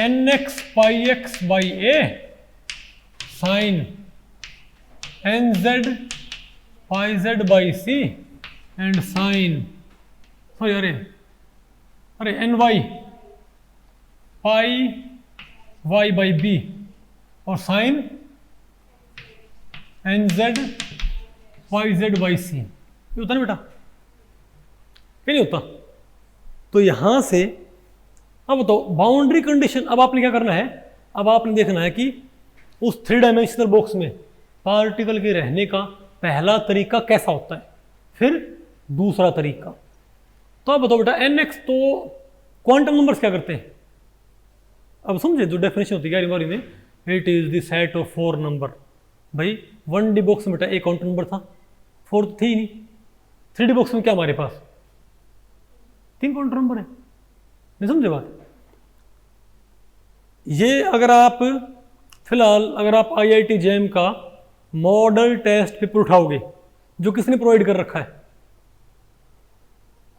nx πx/a sine n z pi z by c and sine, sorry अरे n y pi y by b और sine n z y z by c. ये होता ना बेटा, क्या नहीं होता? तो यहां से अब बताओ बाउंड्री कंडीशन। अब आपने क्या करना है, अब आपने देखना है कि उस 3 डायमेंशनल बॉक्स में पार्टिकल के रहने का पहला तरीका कैसा होता है, फिर दूसरा तरीका। तो अब बताओ बेटा nx, तो क्वांटम नंबर्स क्या करते हैं? अब समझे जो डेफिनेशन होती है हमारी में, it is the set of 4 number. भाई 1D बॉक्स में बेटा एक काउंटर नंबर था, 4 तो थी ही नहीं। 3D बॉक्स में क्या हमारे पास 3 काउंटर नंबर है। नहीं समझे बात? ये अगर आप फिलहाल अगर आप IIT JAM का मॉडल टेस्ट पेपर उठाओगे, जो किसने प्रोवाइड कर रखा है?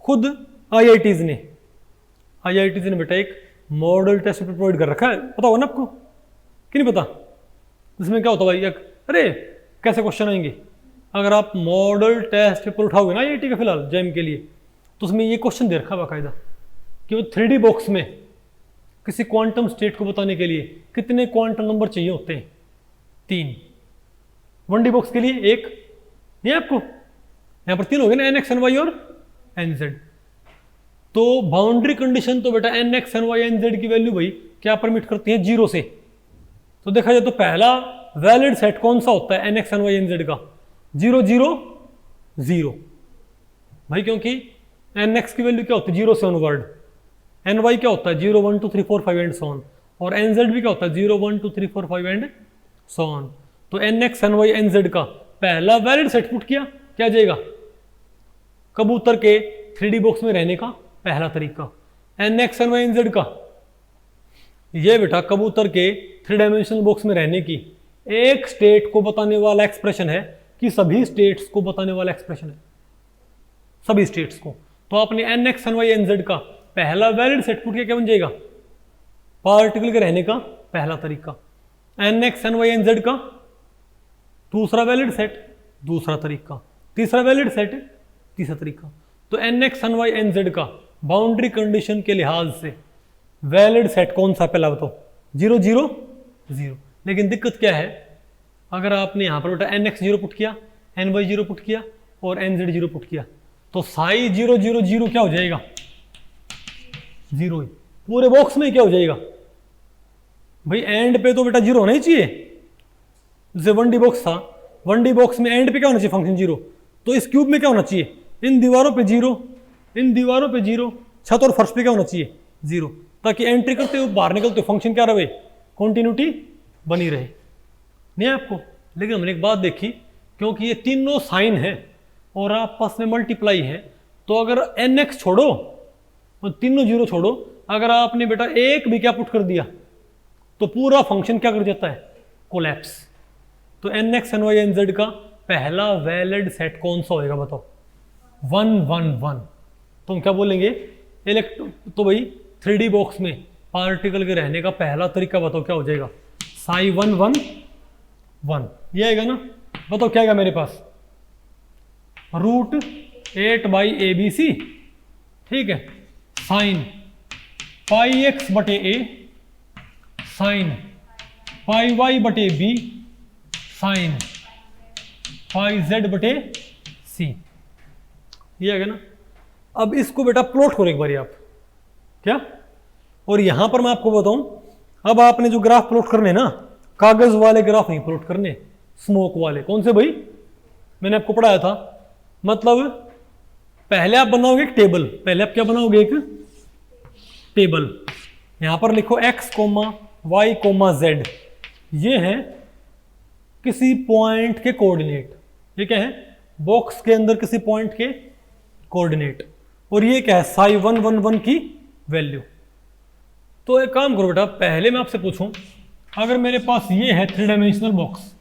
खुद IITs ने बेटा एक मॉडल टेस्ट पेपर प्रोवाइड कर रखा है। पता होगा ना आपको कि नहीं पता? इसमें क्या होता है भाई, अरे कैसे क्वेश्चन आएंगे अगर आप मॉडल टेस्ट पेपर उठाओगे ना IIT का फिलहाल JAM के लिए, तो उसमें ये क्वेश्चन दे रखा है बाकायदा कि वो 3D बॉक्स में किसी क्वांटम स्टेट को बताने के लिए कितने क्वांटम नंबर चाहिए होते हैं? 3। 1D बॉक्स के लिए 1, नहीं आपको यहां पर 3 हो गए ना, nx ny और nz। तो बाउंड्री कंडीशन तो बेटा nx ny nz की वैल्यू भाई क्या परमिट करती है? 0 से। तो देखा जाए तो पहला वैलिड सेट कौन सा होता है nx ny nz का? 0 0 0 भाई, क्योंकि nx की वैल्यू क्या होती है 0 से ऑनवर्ड, ny क्या होता है 0 1 2 3 4 5 एंड सो ऑन, और nz भी क्या होता है 0 1 2 3 4 5 एंड सो ऑन। तो nx ny nz का पहला वैलिड सेट पुट किया, क्या जाएगा? कबूतर के 3D बॉक्स में रहने का पहला तरीका। nx ny nz का ये बेटा कबूतर के 3 डायमेंशनल बॉक्स में रहने की एक स्टेट को बताने वाला एक्सप्रेशन है कि सभी स्टेट्स को बताने वाला एक्सप्रेशन है, सभी स्टेट्स को। तो आपने nx ny nz का पहला वैलिड सेट पुट किया, क्या बन जाएगा? पार्टिकल के रहने का पहला तरीका। nx ny nz का दूसरा वैलिड सेट, दूसरा तरीका। तीसरा वैलिड सेट, तीसरा तरीका। तो nx ny nz का बाउंड्री कंडीशन के लिहाज से वैलिड सेट कौन सा पहला बताओ? 0 0 0। लेकिन दिक्कत क्या है, अगर आपने यहां पर बेटा nx 0 पुट किया, ny 0 पुट किया और nz 0 पुट किया, तो साई 0 0 0 क्या हो जाएगा? 0 ही। पूरे बॉक्स में क्या हो जाएगा भाई? एंड पे तो बेटा 0 होना ही चाहिए। जैसे 1D बॉक्स था, 1D बॉक्स में एंड पे क्या होना चाहिए? फंक्शन 0। तो इस क्यूब में क्या होना चाहिए? इन दीवारों पे 0, इन दीवारों पे 0, छत और फर्श पे क्या होना चाहिए? 0, ताकि एंट्री करते हुए बाहर निकलते फंक्शन क्या रहे? कंटिन्यूटी बनी रहे। नहीं है आपको? लेकिन हमने एक बात देखी, क्योंकि ये तीनों साइन है और आपस में मल्टीप्लाई है, तो अगर nx छोड़ो और तीनों 0 छोड़ो, अगर आपने बेटा एक भी क्या पुट कर दिया तो पूरा फंक्शन क्या कर जाता है? कोलैप्स। तो nx ny nz का पहला वैलिड सेट कौन सा होएगा बताओ? 1 1 1। तो हम क्या बोलेंगे? तो भाई 3D बॉक्स में पार्टिकल के रहने का पहला तरीका बताओ क्या हो जाएगा? साई 1 1 1। ये आएगा ना? बताओ क्या आएगा मेरे पास? √8/ABC, ठीक है। साइन पाई x बटे a, साइन पाई y बटे b, साइन पाई z बटे c। ये आएगा ना? अब इसको बेटा प्लॉट करो एक बारी आप, क्या? और यहां पर मैं आपको बताऊं, अब आपने जो ग्राफ प्लॉट करने ना, कागज वाले ग्राफ नहीं प्लॉट करने, स्मोक वाले। कौन से भाई? मैंने आपको पढ़ाया था। मतलब पहले आप बनाओगे एक टेबल, पहले आप क्या बनाओगे? एक टेबल। यहां पर लिखो x, y, z। ये है किसी पॉइंट के कोऑर्डिनेट। ये क्या है? बॉक्स के अंदर किसी पॉइंट के कोऑर्डिनेट। और ये क्या है? साई 1 1 1 की वैल्यू। तो एक काम करो बेटा, पहले मैं आपसे पूछूं, अगर मेरे पास ये है 3 डायमेंशनल बॉक्स,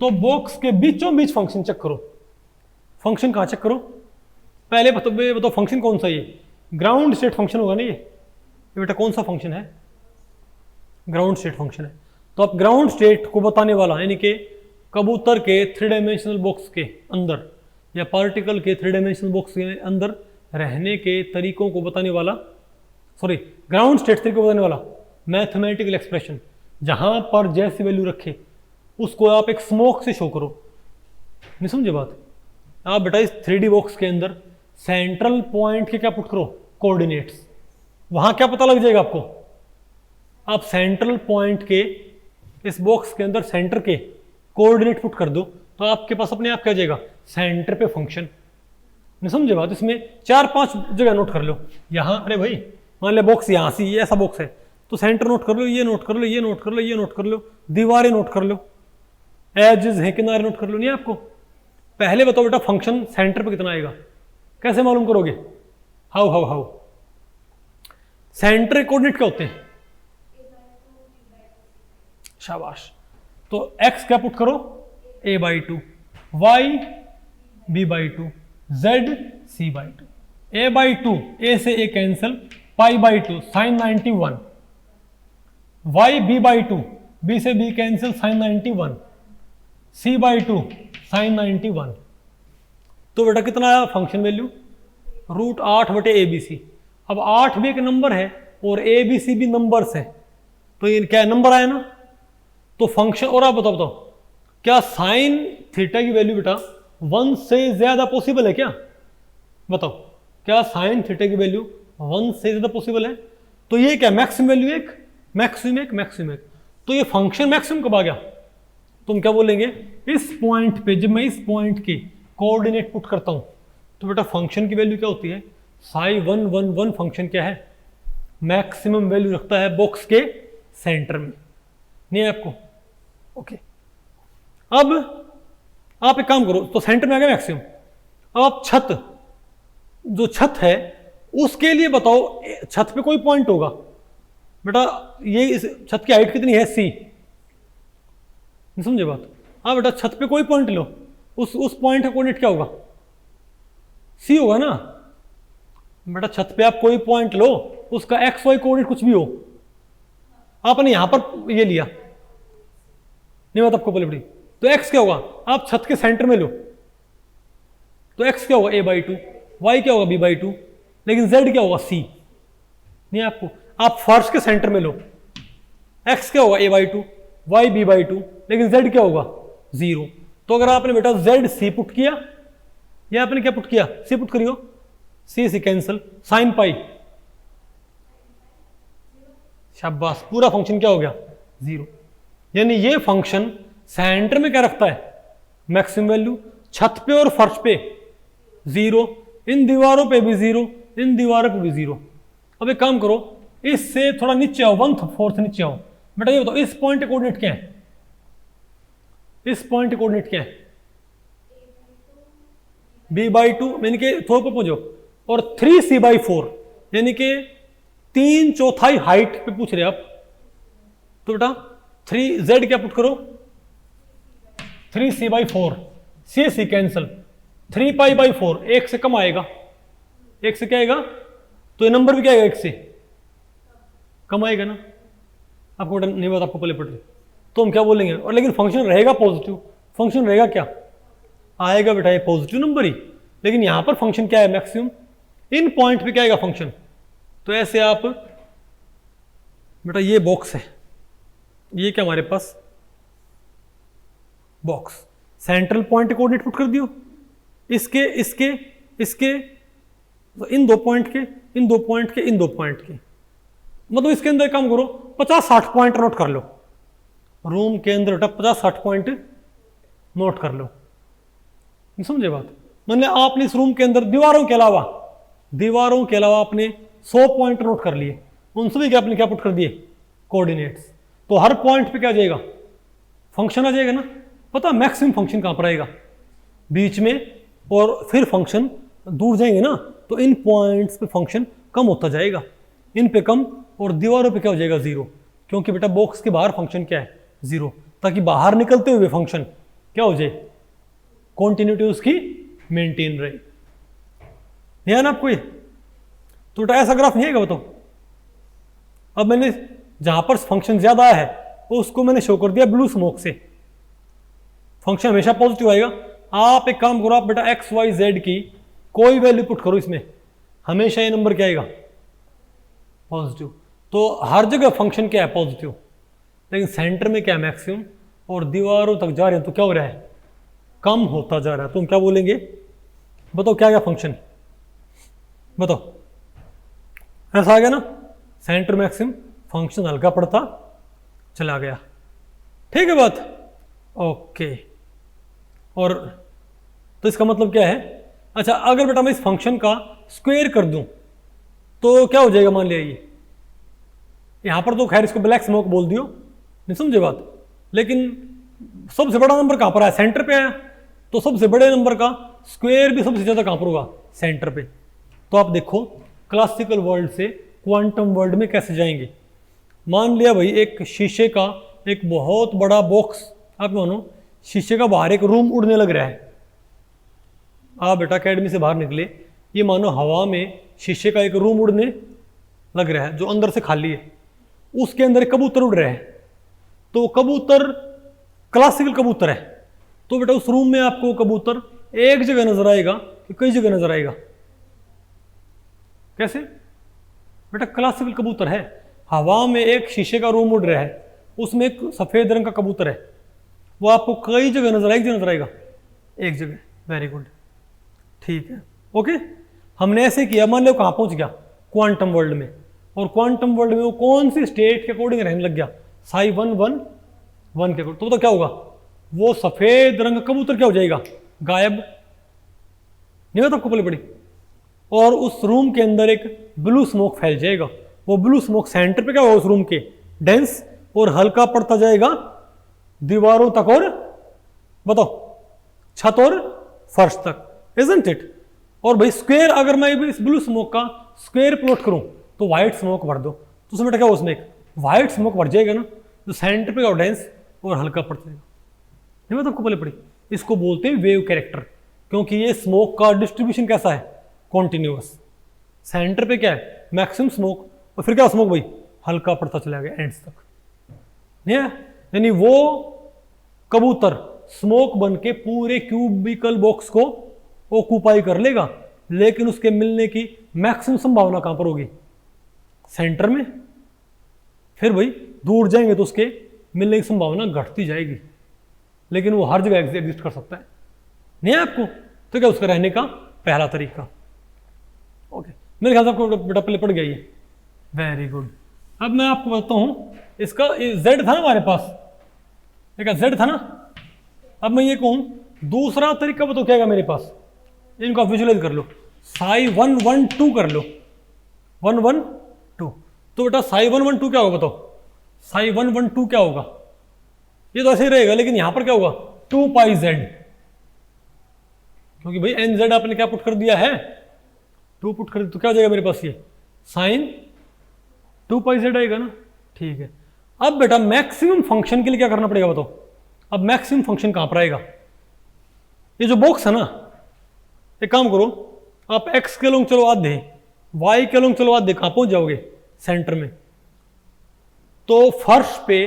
तो बॉक्स के बीचों बीच फंक्शन चेक करो। फंक्शन कहां चेक करो? पहले बताओ फंक्शन कौन सा? ये ग्राउंड स्टेट फंक्शन होगा ना? ये बेटा कौन सा फंक्शन है? ग्राउंड स्टेट फंक्शन है। तो अब ग्राउंड स्टेट को बताने वाला यानी कि कबूतर के 3 डायमेंशनल बॉक्स के अंदर या पार्टिकल के 3 डायमेंशनल बॉक्स के अंदर रहने के तरीकों को बताने वाला, सॉरी ग्राउंड स्टेट तरीके को बताने वाला मैथमेटिकल एक्सप्रेशन, जहां पर जैसी वैल्यू रखे उसको आप एक स्मोक से शो करो। नहीं समझे बात? आप बेटा इस 3D बॉक्स के अंदर सेंट्रल पॉइंट के क्या पुट करो, कोऑर्डिनेट्स। वहां क्या पता लग जाएगा आपको? आप सेंट्रल पॉइंट के इस बॉक्स के अंदर सेंटर के कोऑर्डिनेट पुट कर दो तो आपके पास अपने आप क्या आ जाएगा, सेंटर पे फंक्शन। नहीं समझे बात? इसमें 4-5 जगह नोट कर लो। यहाँ अरे भाई मान लिया बॉक्स यहाँ से ये ऐसा बॉक्स है तो सेंटर नोट कर लो, ये नोट कर लो, ये नोट कर लो, ये नोट कर लो, दीवारें नोट कर लो, एजेस हैं किनारे नोट कर लो। नहीं आपको पहले बताओ बेटा फंक्शन सेंटर पे कितना आएगा, कैसे मालूम करोगे? हाउ सेंटर कोऑर्डिनेट क्या होते हैं? शाबाश। तो x क्या पुट करो, a/2, y b/2, z c/2। a/2 a से a cancel, π/2 sin 91, y b/2 b से b cancel sin 91, c/2 sin 91। तो बेटा कितना आया फंक्शन वैल्यू? √8/ABC। अब 8 भी एक नंबर है और ABC भी नंबर्स है तो ये क्या नंबर आया ना, तो फंक्शन। और आप बताओ क्या साइन थीटा की वैल्यू बेटा 1 से ज्यादा पॉसिबल है क्या? बताओ क्या साइन थीटा की वैल्यू 1 से ज्यादा पॉसिबल है? तो ये क्या मैक्सिमम वैल्यू एक, मैक्सिमम एक। तो ये फंक्शन मैक्सिमम कब आ गया? तुम क्या बोलेंगे, इस पॉइंट पे जब मैं इस पॉइंट के कोऑर्डिनेट पुट करता हूं तो बेटा फंक्शन की वैल्यू क्या होती है, psi111 फंक्शन क्या है, मैक्सिमम वैल्यू रखता है बॉक्स के सेंटर में। नहीं है आपको? ओके। अब आप एक काम करो, तो सेंटर में आ गया मैक्सिमम। अब आप छत, जो छत है उसके लिए बताओ, छत पे कोई पॉइंट होगा बेटा, ये इस छत की हाइट कितनी है, c। नहीं समझे बात? हाँ बेटा छत पे कोई पॉइंट लो, उस पॉइंट का कोऑर्डिनेट क्या होगा, c होगा ना बेटा। छत पे आप कोई पॉइंट लो, उसका एक्स वाई कोऑर्डिनेट कुछ भी हो, आपने यहां पर ये लिया, नहीं बात आपको बोले बड़ी, तो x क्या होगा, आप छत के सेंटर में लो तो x क्या होगा, a/2, y क्या होगा, b/2, लेकिन z क्या होगा, c। नहीं आपको, आप फर्श के सेंटर में लो, x क्या होगा, a/2, y b/2, लेकिन z क्या होगा, 0। तो अगर आपने बेटा z c पुट किया या आपने क्या पुट किया, c पुट करियो, c से कैंसिल, साइन पाई, शाबाश, पूरा फंक्शन क्या हो गया, 0। यानी ये फंक्शन सेंटर में क्या रखता है, मैक्सिमम वैल्यू, छत पे और फर्श पे 0, इन दीवारों पे भी 0, इन दीवारों पे भी 0। अब एक काम करो, इससे थोड़ा नीचे आओ, 1/4 नीचे आओ बेटा। ये बताओ इस पॉइंट का कोऑर्डिनेट क्या है, इस पॉइंट का कोऑर्डिनेट क्या है, b/2, यानी कि थोड़ा ऊपर पहुंचो, और 3c/4 यानी कि 3/4 हाइट पे पूछ रहे आप। तो बेटा 3z क्या पुट करो, 3c/4, c कैंसल, 3π/4, 1 से कम आएगा, 1 से क्या आएगा, तो ये नंबर भी क्या आएगा, 1 से कम आएगा ना। आपको नहीं बात आपको पहले पड़ रही, तो हम क्या बोलेंगे, और लेकिन फंक्शन रहेगा पॉजिटिव, फंक्शन रहेगा क्या आएगा बेटा, ये पॉजिटिव नंबर ही, लेकिन यहां पर फंक्शन क्या है, मैक्सिमम। इन पॉइंट पे क्या आएगा फंक्शन, तो ऐसे आप बेटा, ये बॉक्स है, ये क्या हमारे पास box, central point coordinate put कर दियो, इसके इसके इसके, तो इन 2 पॉइंट के, इन 2 पॉइंट के, इन 2 पॉइंट के, मतलब इसके अंदर काम करो 50-60 पॉइंट नोट कर लो, रूम के अंदर बेटा 50-60 पॉइंट नोट कर लो। नहीं समझे बात? मतलब आपने इस रूम के अंदर दीवारों के अलावा आपने 100 पॉइंट नोट कर लिए, उन सभी के आपने क्या पुट कर दिए, कोऑर्डिनेट्स। तो हर पॉइंट पे क्या आ जाएगा, फंक्शन आ जाएगा ना। पता मैक्सिमम फंक्शन कहां पर आएगा, बीच में, और फिर फंक्शन दूर जाएंगे ना तो इन पॉइंट्स पे फंक्शन कम होता जाएगा, इन पे कम, और दीवारों पे क्या हो जाएगा, 0, क्योंकि बेटा बॉक्स के बाहर फंक्शन क्या है, 0, ताकि बाहर निकलते हुए फंक्शन क्या हो जाए, कॉन्टिन्यूटी उसकी मेंटेन रहे। ध्यान आपको ये, तो बेटा ऐसा ग्राफ नहीं आएगा, बताओ। अब मैंने जहां पर फंक्शन ज्यादा आया है उसको मैंने शो कर दिया ब्लू स्मोक से। फंक्शन हमेशा पॉजिटिव आएगा। आप एक काम करो, आप बेटा एक्स वाई जेड की कोई वैल्यू पुट करो इसमें, हमेशा ये नंबर क्या आएगा? पॉजिटिव। तो हर जगह फंक्शन क्या है? पॉजिटिव। लेकिन सेंटर में क्या है? मैक्सिमम। और दीवारों तक जा रहे हैं तो क्या हो रहा है? कम होता जा रहा है। तुम क्या बोलेंगे? बताओ क्या क्या फंक्शन? बताओ, ऐसा आ गया ना? सेंटर मैक्सिमम, फंक्शन हल्का पड़ता चला गया। ठीक है बात? ओके। और तो इसका मतलब क्या है? अच्छा, अगर बेटा मैं इस फंक्शन का स्क्वायर कर दूं तो क्या हो जाएगा? मान लिया ये यहां पर तो खैर इसको ब्लैक स्मोक बोल दियो, नहीं समझे बात? लेकिन सबसे बड़ा नंबर कहां पर आया? सेंटर पे आया। तो सबसे बड़े नंबर का स्क्वायर भी सबसे ज्यादा कहां पर होगा? सेंटर पे। तो आप देखो क्लासिकल वर्ल्ड से क्वांटम वर्ल्ड में कैसे जाएंगे। मान लिया भाई एक शीशे का एक बहुत बड़ा बॉक्स, आप मानो शीशे का बाहर एक रूम उड़ने लग रहा है। आप बेटा अकेडमी से बाहर निकले, ये मानो हवा में शीशे का एक रूम उड़ने लग रहा है जो अंदर से खाली है, उसके अंदर एक कबूतर उड़ रहा है। तो वो कबूतर क्लासिकल कबूतर है, तो बेटा उस रूम में आपको कबूतर एक जगह नजर आएगा कि कई जगह नजर आएगा? कैसे? बेटा क्लासिकल कबूतर है, हवा में एक शीशे का रूम उड़ रहा है, उसमें एक सफेद रंग का कबूतर है, वो आपको कई जगह नजर आएगा, नजर आएगा? एक जगह। वेरी गुड, ठीक है, ओके। हमने ऐसे किया, मान लो कहां पहुंच गया? क्वांटम वर्ल्ड में। और क्वांटम वर्ल्ड में वो कौन सी स्टेट के अकॉर्डिंग रहने लग गया? साई 1 1 1 के अकॉर्डिंग। तो क्या होगा? वो सफेद रंग का कबूतर क्या हो जाएगा? गायब। नहीं होता आपको पहले पड़ी? और उस रूम के अंदर एक ब्लू स्मोक फैल जाएगा। वो ब्लू स्मोक सेंटर पे क्या होगा? उस रूम के डेंस, और हल्का पड़ता जाएगा दीवारों तक, और बताओ छत और फर्श तक। Isn't it? और भाई स्क्वायर, अगर मैं इस ब्लू स्मोक का स्क्वायर प्लॉट करूं तो व्हाइट स्मोक भर दो, तो उसमें क्या? उसमें एक व्हाइट स्मोक भर जाएगा ना, तो सेंटर पे का डेंस और हल्का पड़ता जाएगा। नहीं मतलब आपको पहले पड़ी? इसको बोलते हैं वेव कैरेक्टर, क्योंकि ये स्मोक का डिस्ट्रीब्यूशन कैसा है? कॉन्टिन्यूअस। सेंटर पे क्या है? मैक्सिमम स्मोक, और फिर क्या स्मोक भाई? हल्का पड़ता चला गया एंड्स तक। नहीं है? यानी वो कबूतर स्मोक बन के पूरे क्यूबिकल बॉक्स को ऑक्यूपाई कर लेगा, लेकिन उसके मिलने की मैक्सिमम संभावना कहां पर होगी? सेंटर में। फिर भाई दूर जाएंगे तो उसके मिलने की संभावना घटती जाएगी, लेकिन वो हर जगह एग्जिस्ट कर सकता है। नहीं है आपको? तो क्या उसका रहने का पहला तरीका? ओके, मेरे ख्याल से आपको बेटा पहले पड़ गया ये। Very good. अब मैं आपको बताता हूं, इसका जेड था ना हमारे पास, देखा जेड था ना। अब मैं ये कहूं दूसरा तरीका बताओ क्या है मेरे पास? इनको आप विजुअलाइज कर लो, साई 1 1 2 कर लो, 1 1 2। तो बेटा साई 1 1 2 क्या होगा बताओ? साई 1 1 2 क्या होगा? ये तो ऐसे ही रहेगा, लेकिन यहां पर क्या होगा? 2 पाई जेड, क्योंकि भाई एन जेड आपने क्या पुट कर दिया है? 2 पुट कर, तो क्या हो जाएगा मेरे पास? ये साइन 2 पाई जेड आएगा ना। ठीक है। अब बेटा मैक्सिमम फंक्शन के लिए क्या करना पड़ेगा बताओ? अब मैक्सिमम फंक्शन कहां पर आएगा? ये जो बॉक्स है ना, एक काम करो, आप एक्स के लोग चलो आधे, वाई के लोग चलो आधे, कहां पहुंच जाओगे? सेंटर में। तो फर्श पे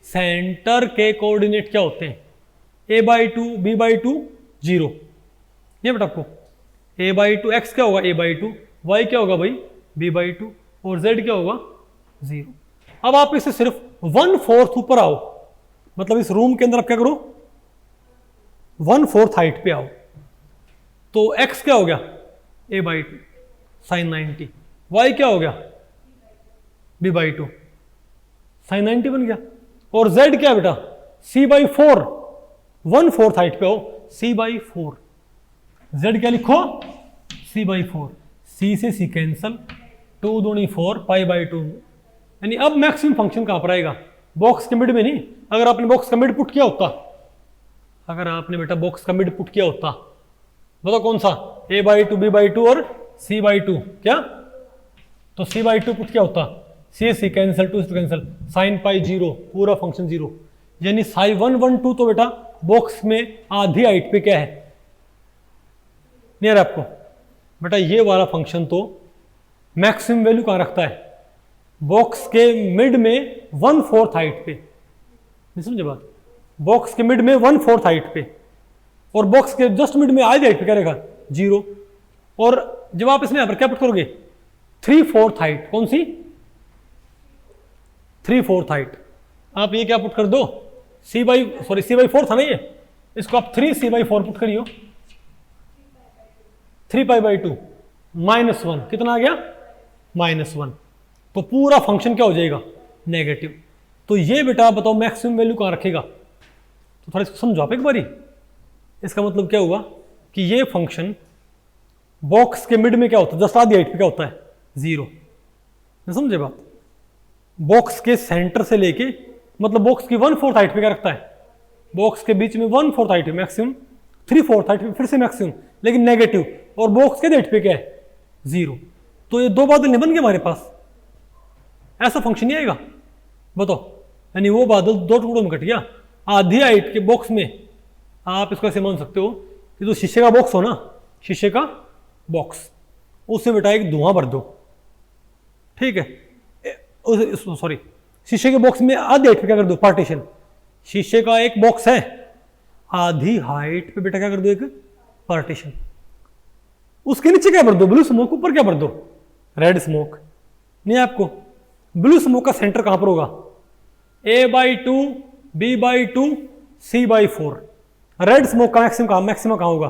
सेंटर के कोऑर्डिनेट क्या होते हैं? a/2 b/2 0। ये बेटा आपको a/2 x क्या होगा? a/2, y क्या होगा भाई? b/2, और z क्या होगा? 0। अब आप इसे सिर्फ 1/4 ऊपर आओ, मतलब इस रूम के अंदर आप क्या करो? 1/4 हाइट पे आओ। तो x क्या हो गया? a/2 साइन 90, y क्या हो गया? b/2 साइन 90 बन गया। और z क्या बेटा? c/4, 1/4 हाइट पे हो, c/4। z क्या लिखो? c/4। c से c कैंसल, 2 दूनी 4, π/2। यानी अब मैक्सिमम फंक्शन कहां पर आएगा? बॉक्स के मिड में नहीं। अगर आपने बॉक्स का मिड पुट किया होता, अगर आपने बेटा बॉक्स का मिड पुट किया होता, बताओ कौन सा? a/2 b/2 और c/2। क्या? तो c/2 पुट किया होता, c cancel, 2 cancel, sine pi 0, पूरा फंक्शन 0। यानी साई 1 1 2 तो बेटा बॉक्स में आधी हाइट पे क्या है? नहीं आपको बेटा ये वाला फंक्शन तो मैक्सिमम वैल्यू कहां रखता है? बॉक्स के मिड में 1/4 हाइट पे। नहीं समझे बात? बॉक्स के मिड में 1/4 हाइट पे और बॉक्स के जस्ट मिड में आधी हाइट पे क्या रहेगा 0, और जब आप इसमें यहां पर क्या पुट करोगे 3/4 हाइट, कौन सी 3/4 हाइट, आप ये क्या पुट कर दो C/4 था ना ये, इसको आप 3C/4 पुट करियो, 3π/2 -1 कितना आ गया -1, तो पूरा फंक्शन क्या हो जाएगा नेगेटिव। तो ये बेटा बताओ मैक्सिमम वैल्यू कहां रखेगा, तो थोड़ा इसको समझो आप एक बारी। इसका मतलब क्या हुआ कि ये फंक्शन बॉक्स के मिड में क्या होता है, जस्ट आधी हाइट पे क्या होता है 0, समझे बात? बॉक्स के सेंटर से लेके मतलब बॉक्स की 1/4 हाइट पे क्या रखता है, बॉक्स के बीच में 1/4 हाइट पे मैक्सिमम, 3/4 हाइट पे फिर से मैक्सिमम लेकिन नेगेटिव, और बॉक्स के हाइट पे क्या है 0। तो ये दो बादल नहीं बन गए हमारे पास, ऐसा फंक्शन नहीं आएगा बताओ। यानी वो बादल दो टुकड़ों में कट गया, आधी हाइट के बॉक्स में आप इसको ऐसे मान सकते हो कि जो शीशे का बॉक्स हो ना, शीशे का बॉक्स, उससे बेटा एक धुआं भर दो, ठीक है, सॉरी शीशे के बॉक्स में आधी हाइट पे क्या कर दो पार्टीशन, शीशे का एक बॉक्स है आधी हाइट पे बेटा क्या कर दो एक पार्टीशन, उसके नीचे क्या भर दो ब्लू स्मोक, ऊपर क्या भर दो रेड स्मोक। नहीं आपको ब्लू स्मोक का सेंटर कहां पर होगा A/2 B/2 C/4, red smoke का मैक्सिमम कहां होगा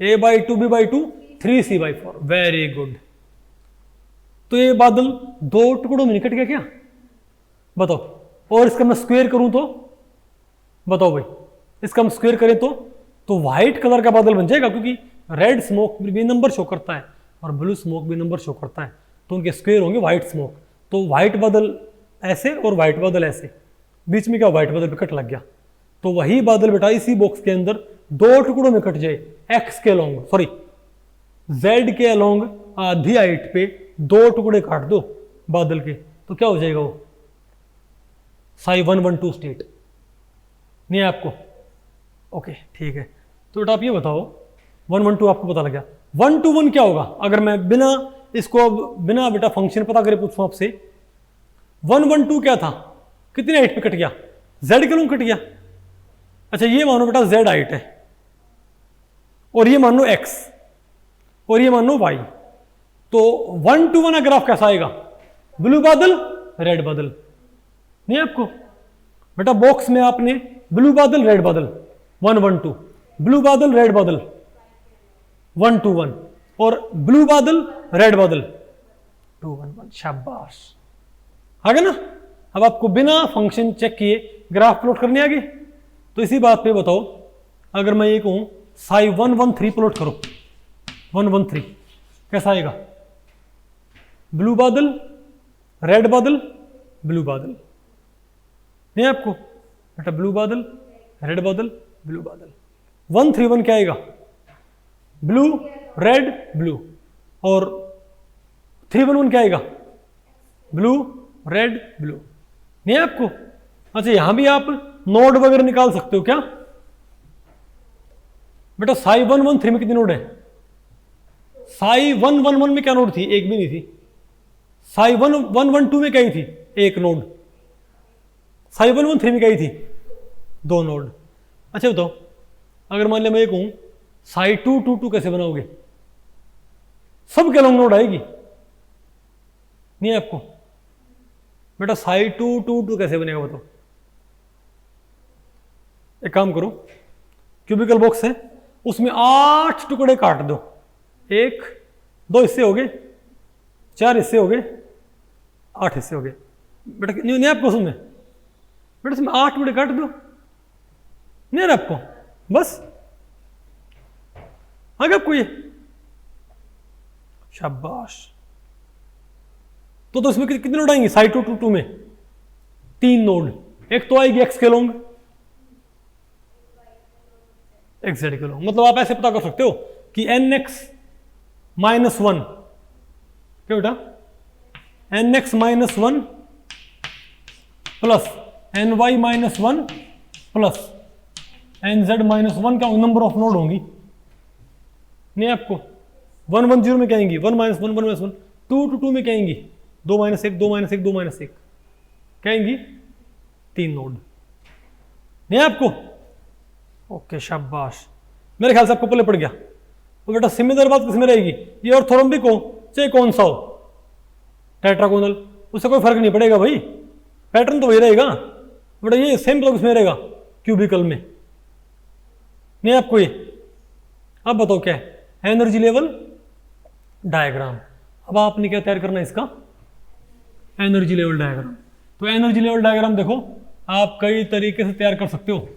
A/2 B/2 3C/4। Very good. तो ये बादल दो टुकड़ों में निकट गया क्या बताओ, और इसका मैं स्क्वायर करूं तो बताओ भाई, इसका हम स्क्वायर करें तो व्हाइट कलर का बादल बन जाएगा, क्योंकि रेड स्मोक भी नंबर शो करता है और ब्लू स्मोक भी नंबर शो करता है, तो उनके स्क्वायर होंगे व्हाइट स्मोक। तो व्हाइट बादल ऐसे और व्हाइट बादल ऐसे, बीच में क्या व्हाइट बादल पे कट लग गया, तो वही बादल बेटा इसी बॉक्स के अंदर दो टुकड़ों में कट जाए, एक्स के अलोंग सॉरी जेड के अलोंग आधी हाइट पे दो टुकड़े काट दो बादल के, तो क्या हो जाएगा वो Ψ112 स्टेट। नहीं है आपको? ओके ठीक है। तो बेटा आप ये बताओ 112 आपको पता लग गया, 121 क्या होगा अगर मैं बिना इसको बिना बेटा फंक्शन पता करे पूछूं आपसे, 112 क्या था, कितनी हाइट पे कट गया जेड के लोग कट गया। अच्छा ये मानो बेटा जेड हाइट है और ये मान लो एक्स और ये मान लो वाई, तो 121 ग्राफ कैसा आएगा ब्लू बादल रेड बादल। नहीं आपको बेटा बॉक्स में आपने ब्लू बादल रेड बादल 112, ब्लू बादल रेड बादल 121 और ब्लू बादल रेड बादल 211। शाबाश आ गया ना। अब आपको बिना फंक्शन चेक किए ग्राफ प्लॉट करने आ गए। तो इसी बात पे बताओ अगर मैं ये कहूं Ψ113 प्लॉट करो, 113 कैसा आएगा, ब्लू बादल रेड बादल ब्लू बादल। नहीं आपको बेटा ब्लू बादल रेड बादल ब्लू बादल, 131 क्या आएगा ब्लू रेड ब्लू, और 311 क्या आएगा ब्लू रेड ब्लू। नहीं आपको? अच्छा यहां भी आप नोड वगैरह निकाल सकते हो क्या बेटा? Ψ113 में कितने नोड है? Ψ111 में क्या नोड थी? एक भी नहीं थी। Ψ112 में क्या ही थी? एक नोड। Ψ113 में क्या ही थी? दो नोड। अच्छा बताओ अगर मान लिया मैं ये कहूं Ψ222 कैसे बनाओगे? सब के लॉन्ग नोड आएगी। नहीं है आपको बेटा Ψ222 कैसे बनेगा बताओ? एक काम करो, क्यूबिकल बॉक्स है उसमें 8 टुकड़े काट दो, 1 2 हिस्से हो गए, 4 हिस्से हो गए, 8 हिस्से हो गए। बेटा नहीं आपको उसमें बेटा इसमें 8 टुकड़े काट दो, नहीं है आपको? बस आ गया आपको ये? शाबाश। तो इसमें कितने नोड आएंगे Ψ222 में? 3 नोड। एक तो आएगी एक्स के लॉन्ग, एक्स जेड के लॉन्ग। मतलब आप ऐसे पता कर सकते हो कि nx -1 क्या बेटा nx -1 plus ny -1 plus nz -1 क्या नंबर ऑफ नोड होंगी। नहीं आपको 110 में क्या आएंगी 1 -1 1 -1, 222 में क्या आएंगी 2 -1 2 -1 2 -1 क्या आएंगी 3 नोड। नहीं है आपको? ओके शाबाश, मेरे ख्याल से आपको पहले पड़ गया। तो बेटा सिमिलर बात किसमें रहेगी, ये ऑर्थोरोम्बिक हो चाहे कौन सा हो, टेट्रागोनल, उससे कोई फर्क नहीं पड़ेगा भाई, पैटर्न तो वही रहेगा। बेटा ये सेम तो किसमें रहेगा, क्यूबिकल में। नहीं आपको ये? अब बताओ क्या है, एनर्जी लेवल डायग्राम। अब आपने क्या तैयार करना है इसका, एनर्जी लेवल डायग्राम। तो एनर्जी लेवल डायग्राम देखो आप कई तरीके से तैयार कर सकते हो।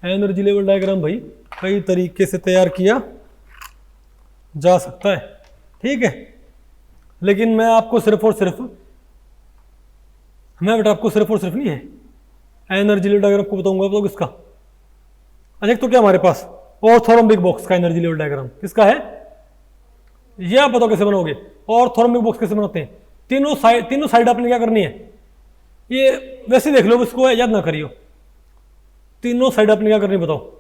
एनर्जी लेवल डायग्राम भाई कई तरीके से तैयार किया जा सकता है, ठीक है। लेकिन मैं आपको सिर्फ और सिर्फ नहीं है एनर्जी लेवल डायग्राम को बताऊंगा। तो किसका, अच्छा तो क्या हमारे पास ऑर्थोरोम्बिक बॉक्स का एनर्जी लेवल डायग्राम किसका है, ये आप बताओ कैसे बनोगे। ऑर्थोरोम्बिक बॉक्स कैसे बनाते हैं, तीनों साइड आपने क्या करनी है, ये वैसे देख लो, इसको याद ना करियो। तीनों साइड आपने क्या करनी बताओ,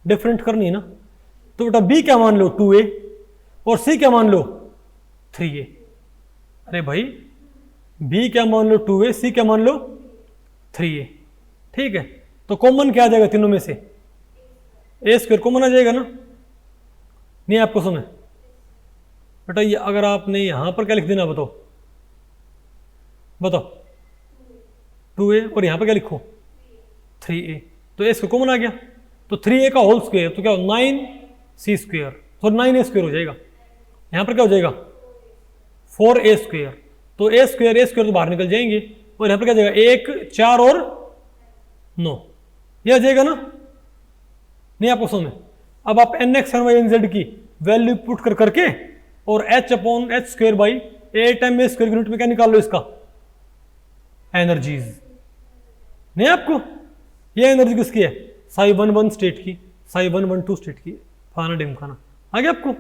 डिफरेंट करनी है ना। तो बेटा बी क्या मान लो 2a और सी क्या मान लो 3a। अरे भाई बी क्या मान लो 2a, सी क्या मान लो 3a, ठीक है। तो कॉमन क्या आ जाएगा तीनों में से, ए स्क्वायर कॉमन आ जाएगा ना। नहीं आपको सुने बेटा, ये अगर आपने यहां पर क्या लिख देना बताओ 2a और यहां पर क्या लिखो 3a, तो ए स्क्वायर कॉमन आ गया। तो 3a का होल स्क्वायर तो क्या हो 9c स्क्वायर, तो 9a स्क्वायर हो जाएगा। यहां पर क्या हो जाएगा 4a स्क्वायर, तो ए स्क्वायर तो बाहर निकल जाएंगे और यहां पर क्या जाएगा 1 4 और 9, यह आ जाएगा ना। नहीं आपको समझ में? अब आप nx n y n z की वैल्यू पुट करके और h upon h square by 8ma square unit में क्या निकाल लो इसका, एनर्जीज। नहीं आपको ये एनर्जी किसकी है, साई 1 स्टेट की, साई 1 2 स्टेट की, फाना डिमखाना आ गया आपको।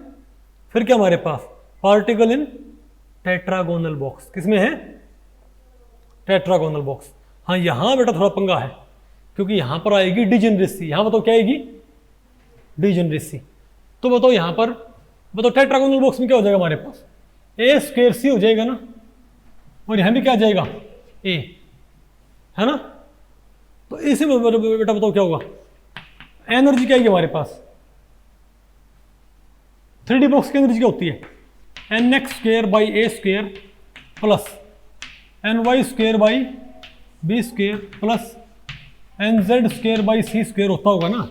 फिर क्या हमारे पास पार्टिकल इन टेट्रागोनल बॉक्स, किसमें है टेट्रागोनल बॉक्स। हाँ यहां बेटा थोड़ा पंगा है क्योंकि यहां पर आएगी डिजेनरेसी। यहां बताओ क्या आएगी, डिजेनरेसी। तो बताओ यहां पर बताओ टेट्रागोनल बॉक्स में क्या हो जाएगा हमारे पास, ए स्क्वायर सी हो जाएगा ना, और यहां भी क्या आ जाएगा ए, है ना। तो इसी में बेटा बताओ क्या होगा, एनर्जी क्या आएगी हमारे पास, 3D बॉक्स की एनर्जी क्या होती है, nx square by a square plus ny square by b square plus nz square by c square होता होगा ना,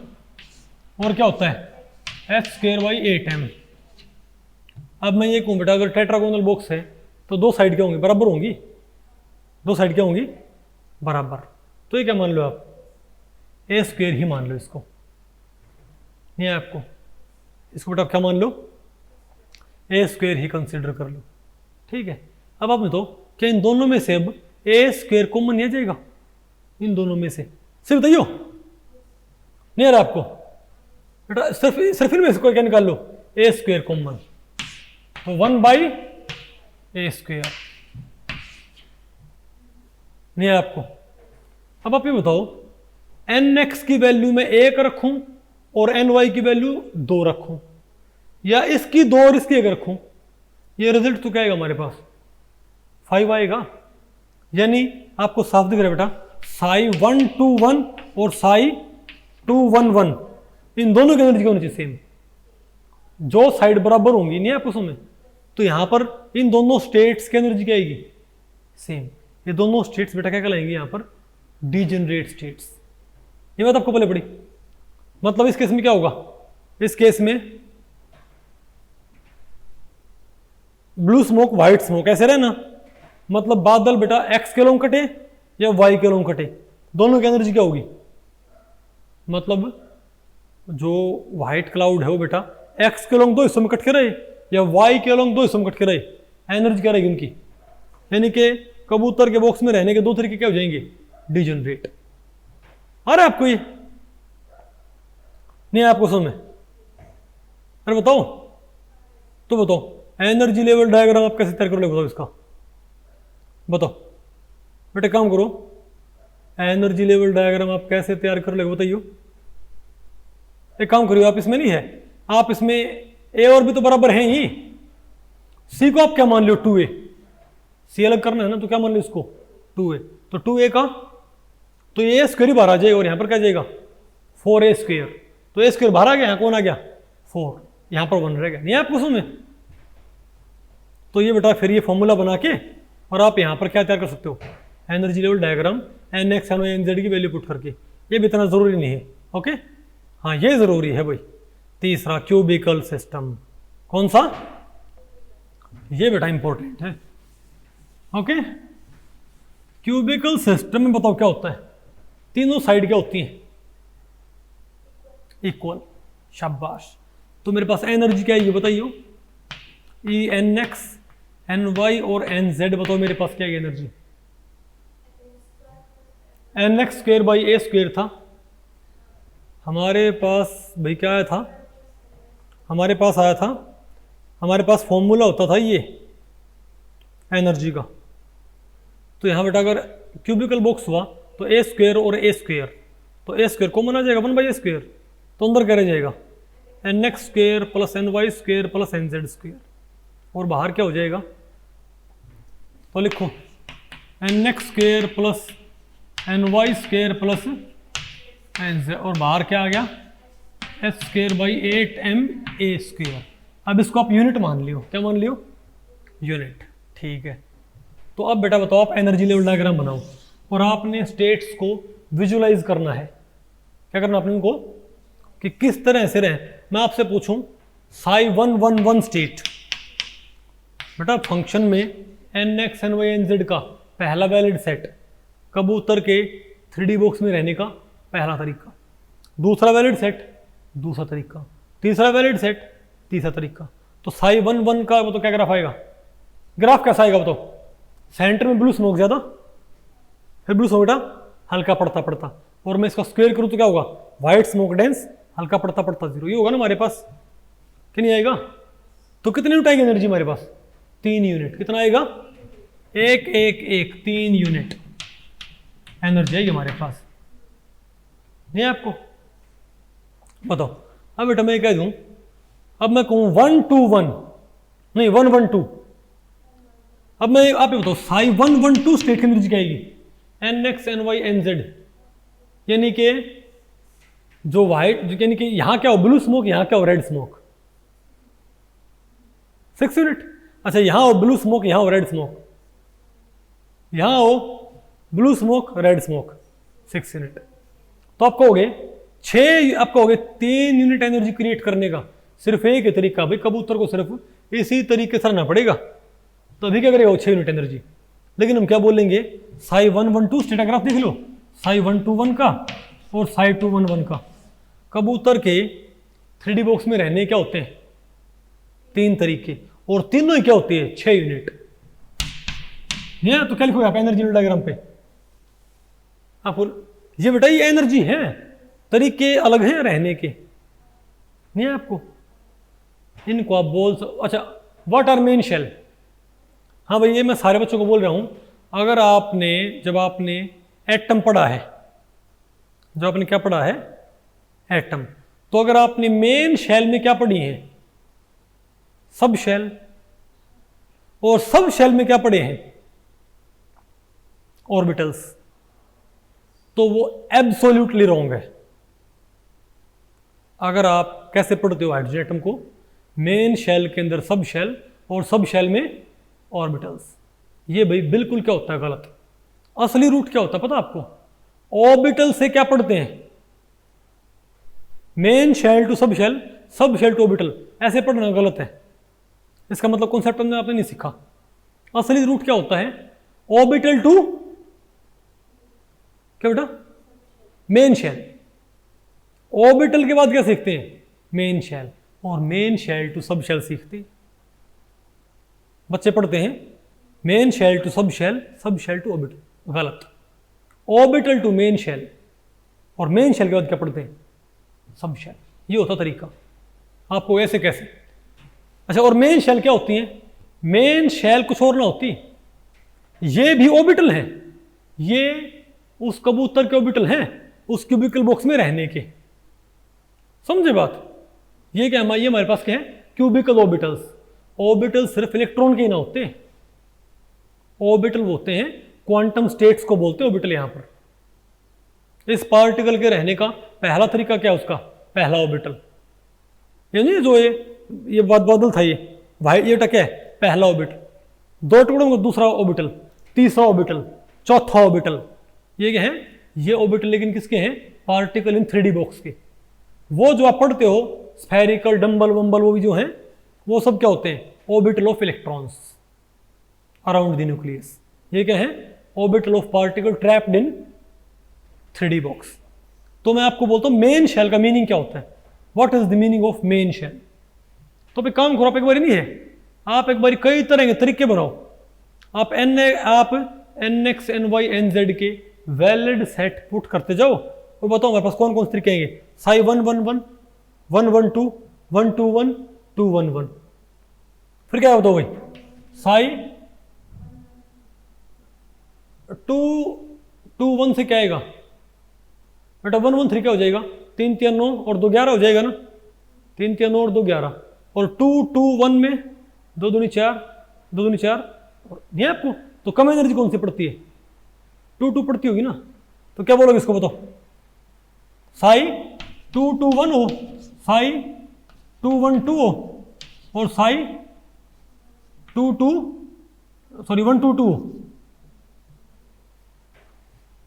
और क्या होता है h स्क्वायर बाई 8m। अब मैं ये कहूँ बेटा अगर टेट्रागोनल बॉक्स है तो दो साइड क्या होंगी, बराबर होंगी, दो साइड क्या होंगी बराबर। तो ये क्या मान लो आप, ए स्क्वायर ही मान लो इसको, नहीं आपको इसको बेटा क्या मान लो, ए स्क्वायर ही कंसिडर कर लो, ठीक है। अब आप बताओ क्या इन दोनों में से अब ए स्क्वायर कॉमन नहीं आ जाएगा, इन दोनों में से सिर्फ बताइयो, नहीं आ रहा आपको बेटा, सिर्फ इनमें से कोई क्या निकाल लो, ए स्क्वायर कॉमन, तो 1 बाई ए स्क्वायर, नहीं है आपको। अब आप ये बताओ nx की वैल्यू में 1 रखूं और ny की वैल्यू 2 रखूं, या इसकी 2 और इसकी 1 रखूं, ये रिजल्ट तो क्या आएगा हमारे पास 5 आएगा। यानी आपको साफ दिख रहा है बेटा, साई 1 2 1 और साई 2 1 1 इन दोनों की एनर्जी क्या होनी चाहिए सेम, जो साइड बराबर होंगी, नहीं आपको समझ। तो यहां पर इन दोनों स्टेट्स की एनर्जी क्या आएगी सेम। ये दोनों स्टेट्स बेटा क्या कहलाएंगे यहां पर, डीजेनरेट स्टेट्स। ये बात आपको पहले पड़ी, मतलब इस केस में क्या होगा, इस केस में ब्लू स्मोक व्हाइट स्मोक ऐसे रहे ना, मतलब बादल बेटा एक्स के लोग कटे या वाई के लोग कटे, दोनों की एनर्जी क्या होगी, मतलब जो व्हाइट क्लाउड है वो बेटा एक्स के लोग 2 हिस्सों में कट के रहे या वाई के लोग 2 हिस्सों में कट के रहे, एनर्जी क्या रहेगी उनकी, यानी कि कबूतर के बॉक्स में रहने के 2 तरीके क्या हो जाएंगे, डीजेनरेट। आ रहा है आपको ये, नहीं आपको समझ में? अरे बताओ, तो बताओ एनर्जी लेवल डायग्राम आप कैसे तैयार करोगे, बताओ इसका, बताओ बेटे काम करो, एनर्जी लेवल डायग्राम आप कैसे तैयार कर लोगे बताइयो। एक काम करियो, आप इसमें नहीं है, आप इसमें ए और बी तो बराबर हैं ही, सी को आप क्या मान लियो 2a, सी अलग करना है ना, तो क्या मान लियो इसको 2a, तो 2a का तो ये a स्क्वायर ही बाहर आ जाएगा और यहाँ पर क्या जाएगा 4a स्क्वायर, तो a स्क्वायर बाहर आ गया, यहाँ कौन आ गया 4, यहाँ पर 1 रह गया, नहीं आपको समझ में। तो ये बेटा फिर ये फॉर्मूला बना के और आप यहाँ पर क्या तैयार कर सकते हो, energy level diagram NX NY NZ की वैल्यू पुट करके, ये भी इतना जरूरी नहीं है। ओके, हाँ ये जरूरी है भाई। तीसरा क्यूबिकल सिस्टम, कौन सा, ये बेटा इंपॉर्टेंट है। ओके, क्यूबिकल सिस्टम में बताओ क्या होता है, तीनों साइड क्या होती हैं इक्वल, शाबाश। तो मेरे पास एनर्जी क्या है ये बताइए, ई NX NY और NZ, बताओ मेरे पास क्या है energy, NX square by a square था हमारे पास भाई, क्या आया था हमारे पास, आया था हमारे पास फॉर्मूला होता था ये एनर्जी का। तो यहाँ बेटा अगर क्यूबिकल बॉक्स हुआ तो a स्क्वेयर और a स्क्वेयर, तो a स्क्वेयर कॉमन आ जाएगा 1/a स्क्वेयर, तो अंदर क्या रह जाएगा NX square plus NY square plus NZ square, और बाहर क्या हो जाएगा, तो लिखो NX square plus NY square plus NZ, और बाहर क्या आ गया S square by 8MA square. अब इसको आप यूनिट मान लियो, क्या मान लियो, यूनिट, ठीक है। तो अब बेटा बताओ, आप एनर्जी लेवल डायग्राम बनाओ और आपने स्टेट्स को विजुलाइज करना है। क्या करना आपने उनको, कि किस तरह से रहे। मैं आपसे पूछूं psi111 स्टेट, बेटा फंक्शन में NX NY NZ का पहला वैलिड सेट, कबूतर के 3D बॉक्स में रहने का पहला तरीका, दूसरा वैलिड सेट दूसरा तरीका, तीसरा वैलिड सेट तीसरा तरीका। तो psi111 का वो तो क्या ग्राफ आएगा, ग्राफ कैसा आएगा बताओ, सेंटर में ब्लू स्मोक ज्यादा, फिर ब्लू स्मोक बेटा हल्का पड़ता पड़ता, और मैं इसका स्क्वायर करूं तो क्या होगा, व्हाइट स्मोक डेंस हल्का पड़ता पड़ता 0, ये होगा ना हमारे पास, कि नहीं आएगा। तो कितने यूनिट आएगी एनर्जी हमारे पास, 3 यूनिट, कितना आएगा 1 1 1 3 यूनिट एनर्जी आएगी हमारे पास, नहीं आपको बताओ। अब बेटा मैं कह दूं, अब मैं कहूं 1 2 1 नहीं 1 1 2, अब मैं आप ये बताओ psi112 स्टेट की एनर्जी क्या आएगी, NX NY NZ, यानी कि जो व्हाइट, यानी कि यहां क्या हो ब्लू स्मोक, यहां क्या हो रेड स्मोक, 6 यूनिट। अच्छा यहां हो ब्लू स्मोक, यहां हो रेड स्मोक, यहां हो blue smoke red smoke, 6 unit. तो आप कहोगे 6, आप कहोगे 3 यूनिट एनर्जी क्रिएट करने का सिर्फ एक ही तरीका, भाई कबूतर को सिर्फ इसी तरीके से रहना पड़ेगा, तो अभी क्या करेगा 6 यूनिट एनर्जी। लेकिन हम क्या बोलेंगे, psi112 स्टेटाग्राफ देख लो, psi121 का और psi211 का, कबूतर के 3D बॉक्स में रहने क्या होते हैं 3 तरीके, और तीनों ही क्या होती है 6 यूनिट। ये तो क्या लिखोगे आप एनर्जी डायग्राम पे, आप ये बेटा ये एनर्जी है, तरीके अलग हैं रहने के, नहीं है आपको, इनको आप बोल अच्छा व्हाट आर मेन शेल। हाँ भाई ये मैं सारे बच्चों को बोल रहा हूं, अगर आपने जब आपने एटम पढ़ा है, जो आपने क्या पढ़ा है एटम, तो अगर आपने मेन शेल में क्या पढ़ी है सब शेल, और सब शेल में क्या पढ़े हैं ऑर्बिटल्स, तो वो एब्सोल्युटली रॉन्ग है। अगर आप कैसे पढ़ते हो हाइड्रोजन एटम को, मेन शेल के अंदर सब शेल और सब शेल में ऑर्बिटल्स, ये भाई बिल्कुल क्या होता है गलत। असली रूट क्या होता है पता आपको, ऑर्बिटल से क्या पढ़ते हैं main shell to sub shell to orbital, ऐसे पढ़ना गलत है। इसका मतलब कॉन्सेप्ट हमने आपने नहीं सीखा। असली रूट क्या होता है, ऑर्बिटल टू क्या बेटा मेन शेल, ऑर्बिटल के बाद क्या सीखते हैं मेन शेल, और main shell to sub shell सीखते हैं। बच्चे पढ़ते हैं main shell to sub shell to orbital, गलत। ऑर्बिटल टू मेन शेल, और मेन शेल के बाद क्या पढ़ते हैं सब शेल, ये होता तरीका। आपको ऐसे कैसे, अच्छा और मेन शेल क्या होती है, मेन शेल कुछ और ना होती, ये भी ऑर्बिटल है, ये उस कबूतर के ऑर्बिटल हैं उस क्यूबिकल बॉक्स में रहने के, समझे बात। ये क्या है, ये हमारे पास क्या है क्यूबिकल ऑर्बिटल्स, ऑर्बिटल सिर्फ इलेक्ट्रॉन के ही ना होते हैं, ऑर्बिटल होते हैं क्वांटम स्टेट्स को बोलते हैं ऑर्बिटल। यहां पर इस पार्टिकल के रहने का पहला तरीका क्या है, उसका पहला ऑर्बिटल, यानी जो ये बादल था, ये क्या है, पहला ऑर्बिटल। दो टुकड़ों में दूसरा ऑर्बिटल, तीसरा ऑर्बिटल, चौथा ऑर्बिटल, ये क्या है, ये ऑर्बिटल लेकिन किसके हैं, पार्टिकल इन 3D बॉक्स के। वो जो आप पढ़ते हो स्फेरिकल डम्बल वम्बल, वो भी जो हैं वो सब क्या होते हैं, orbital of electrons around the nucleus. ये क्या है, orbital of particle trapped in 3D box. तो मैं आपको बोलता हूं मेन शेल का मीनिंग क्या होता है, what is the meaning of main shell. तो काम करो, आप एक बार नहीं है, आप एक बार कई तरह के तरीके बनाओ। आप NX NY NZ के वैलिड सेट पुट करते जाओ और बताओ मेरे पास कौन कौन से तरीके आएंगे। साई 111, 112, 121, 211, फिर क्या बताओ भाई, साई 221 से क्या आएगा बेटा, 113 क्या हो जाएगा, 3 3 9 और 2 11 हो जाएगा ना, 3 3 9 और 2 11, और 221 में 2 दूनी 4, 2 दूनी 4, नहीं आपको तो कम एनर्जी कौन सी पड़ती है, 2 पड़ती होगी ना। तो क्या बोलोगे इसको बताओ, साई 221 हो, साई 212 हो, और साई 122 हो।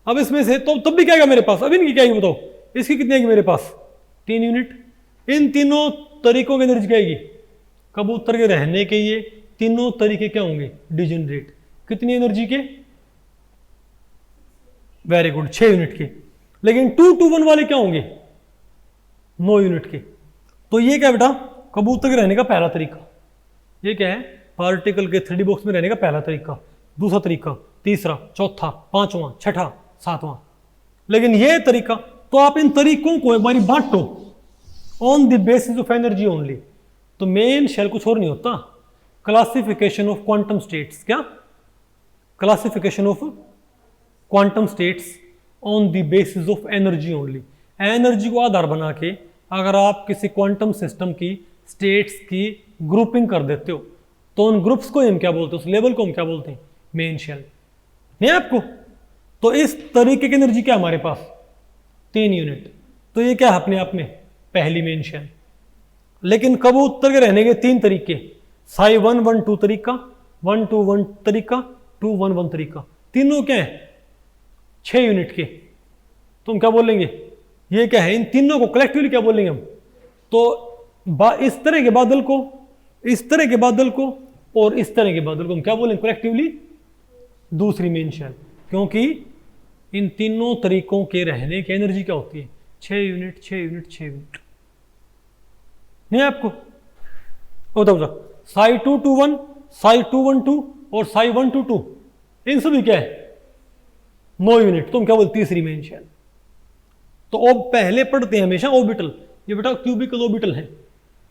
अब इसमें से तो तब भी क्या आएगा मेरे पास, अब इनकी क्या आएगी बताओ, इसकी कितनी आएगी मेरे पास, 3 यूनिट। इन तीनों तरीकों की एनर्जी क्या आएगी, कबूतर के रहने के ये तीनों तरीके क्या होंगे, डिजेनरेट। कितनी एनर्जी के, वेरी गुड, 6 यूनिट के। लेकिन 221 वाले क्या होंगे, 9 यूनिट के। तो ये क्या बेटा, कबूतर के रहने का पहला तरीका। ये क्या है, पार्टिकल के 3D बॉक्स में रहने का पहला तरीका, दूसरा तरीका, तीसरा, चौथा, पांचवा, छठा, सातवां। लेकिन ये तरीका, तो आप इन तरीकों को एक बार बांटो on the basis of energy only. तो मेन शेल कुछ और नहीं होता, क्लासिफिकेशन ऑफ क्वांटम स्टेट्स। क्या, classification of quantum states on the basis of energy only. Energy को आधार बना के अगर आप किसी क्वांटम सिस्टम की स्टेट्स की ग्रुपिंग कर देते हो, तो उन ग्रुप्स को हम क्या बोलते हैं, उस लेवल को हम क्या बोलते हैं, मेन शेल। नहीं आपको, तो इस तरीके की एनर्जी क्या हमारे पास, 3 यूनिट। तो ये क्या है अपने आप में पहली मेन शेल। लेकिन कबूतर के रहने के 3 तरीके, साई 112 तरीका, 121 तरीका, 211 तरीका, तीनों क्या है 6 यूनिट के। तुम क्या बोलेंगे, ये क्या है, इन तीनों को कलेक्टिवली क्या बोलेंगे हम। तो इस तरह के बादल को, इस तरह के बादल को और इस तरह के बादल को हम क्या बोलेंगे कलेक्टिवली, दूसरी मेन शेल। क्योंकि इन तीनों तरीकों के रहने की एनर्जी क्या होती है, 6 यूनिट, 6 यूनिट, 6 यूनिट। नहीं आपको बताओ, साई 221, साई 212 और साई 122, इन सभी क्या है 9 यूनिट। तुम क्या बोलते, तीसरी मेन शेल। तो अब पहले पढ़ते हैं हमेशा ऑर्बिटल। ये बेटा क्यूबिकल ऑर्बिटल है,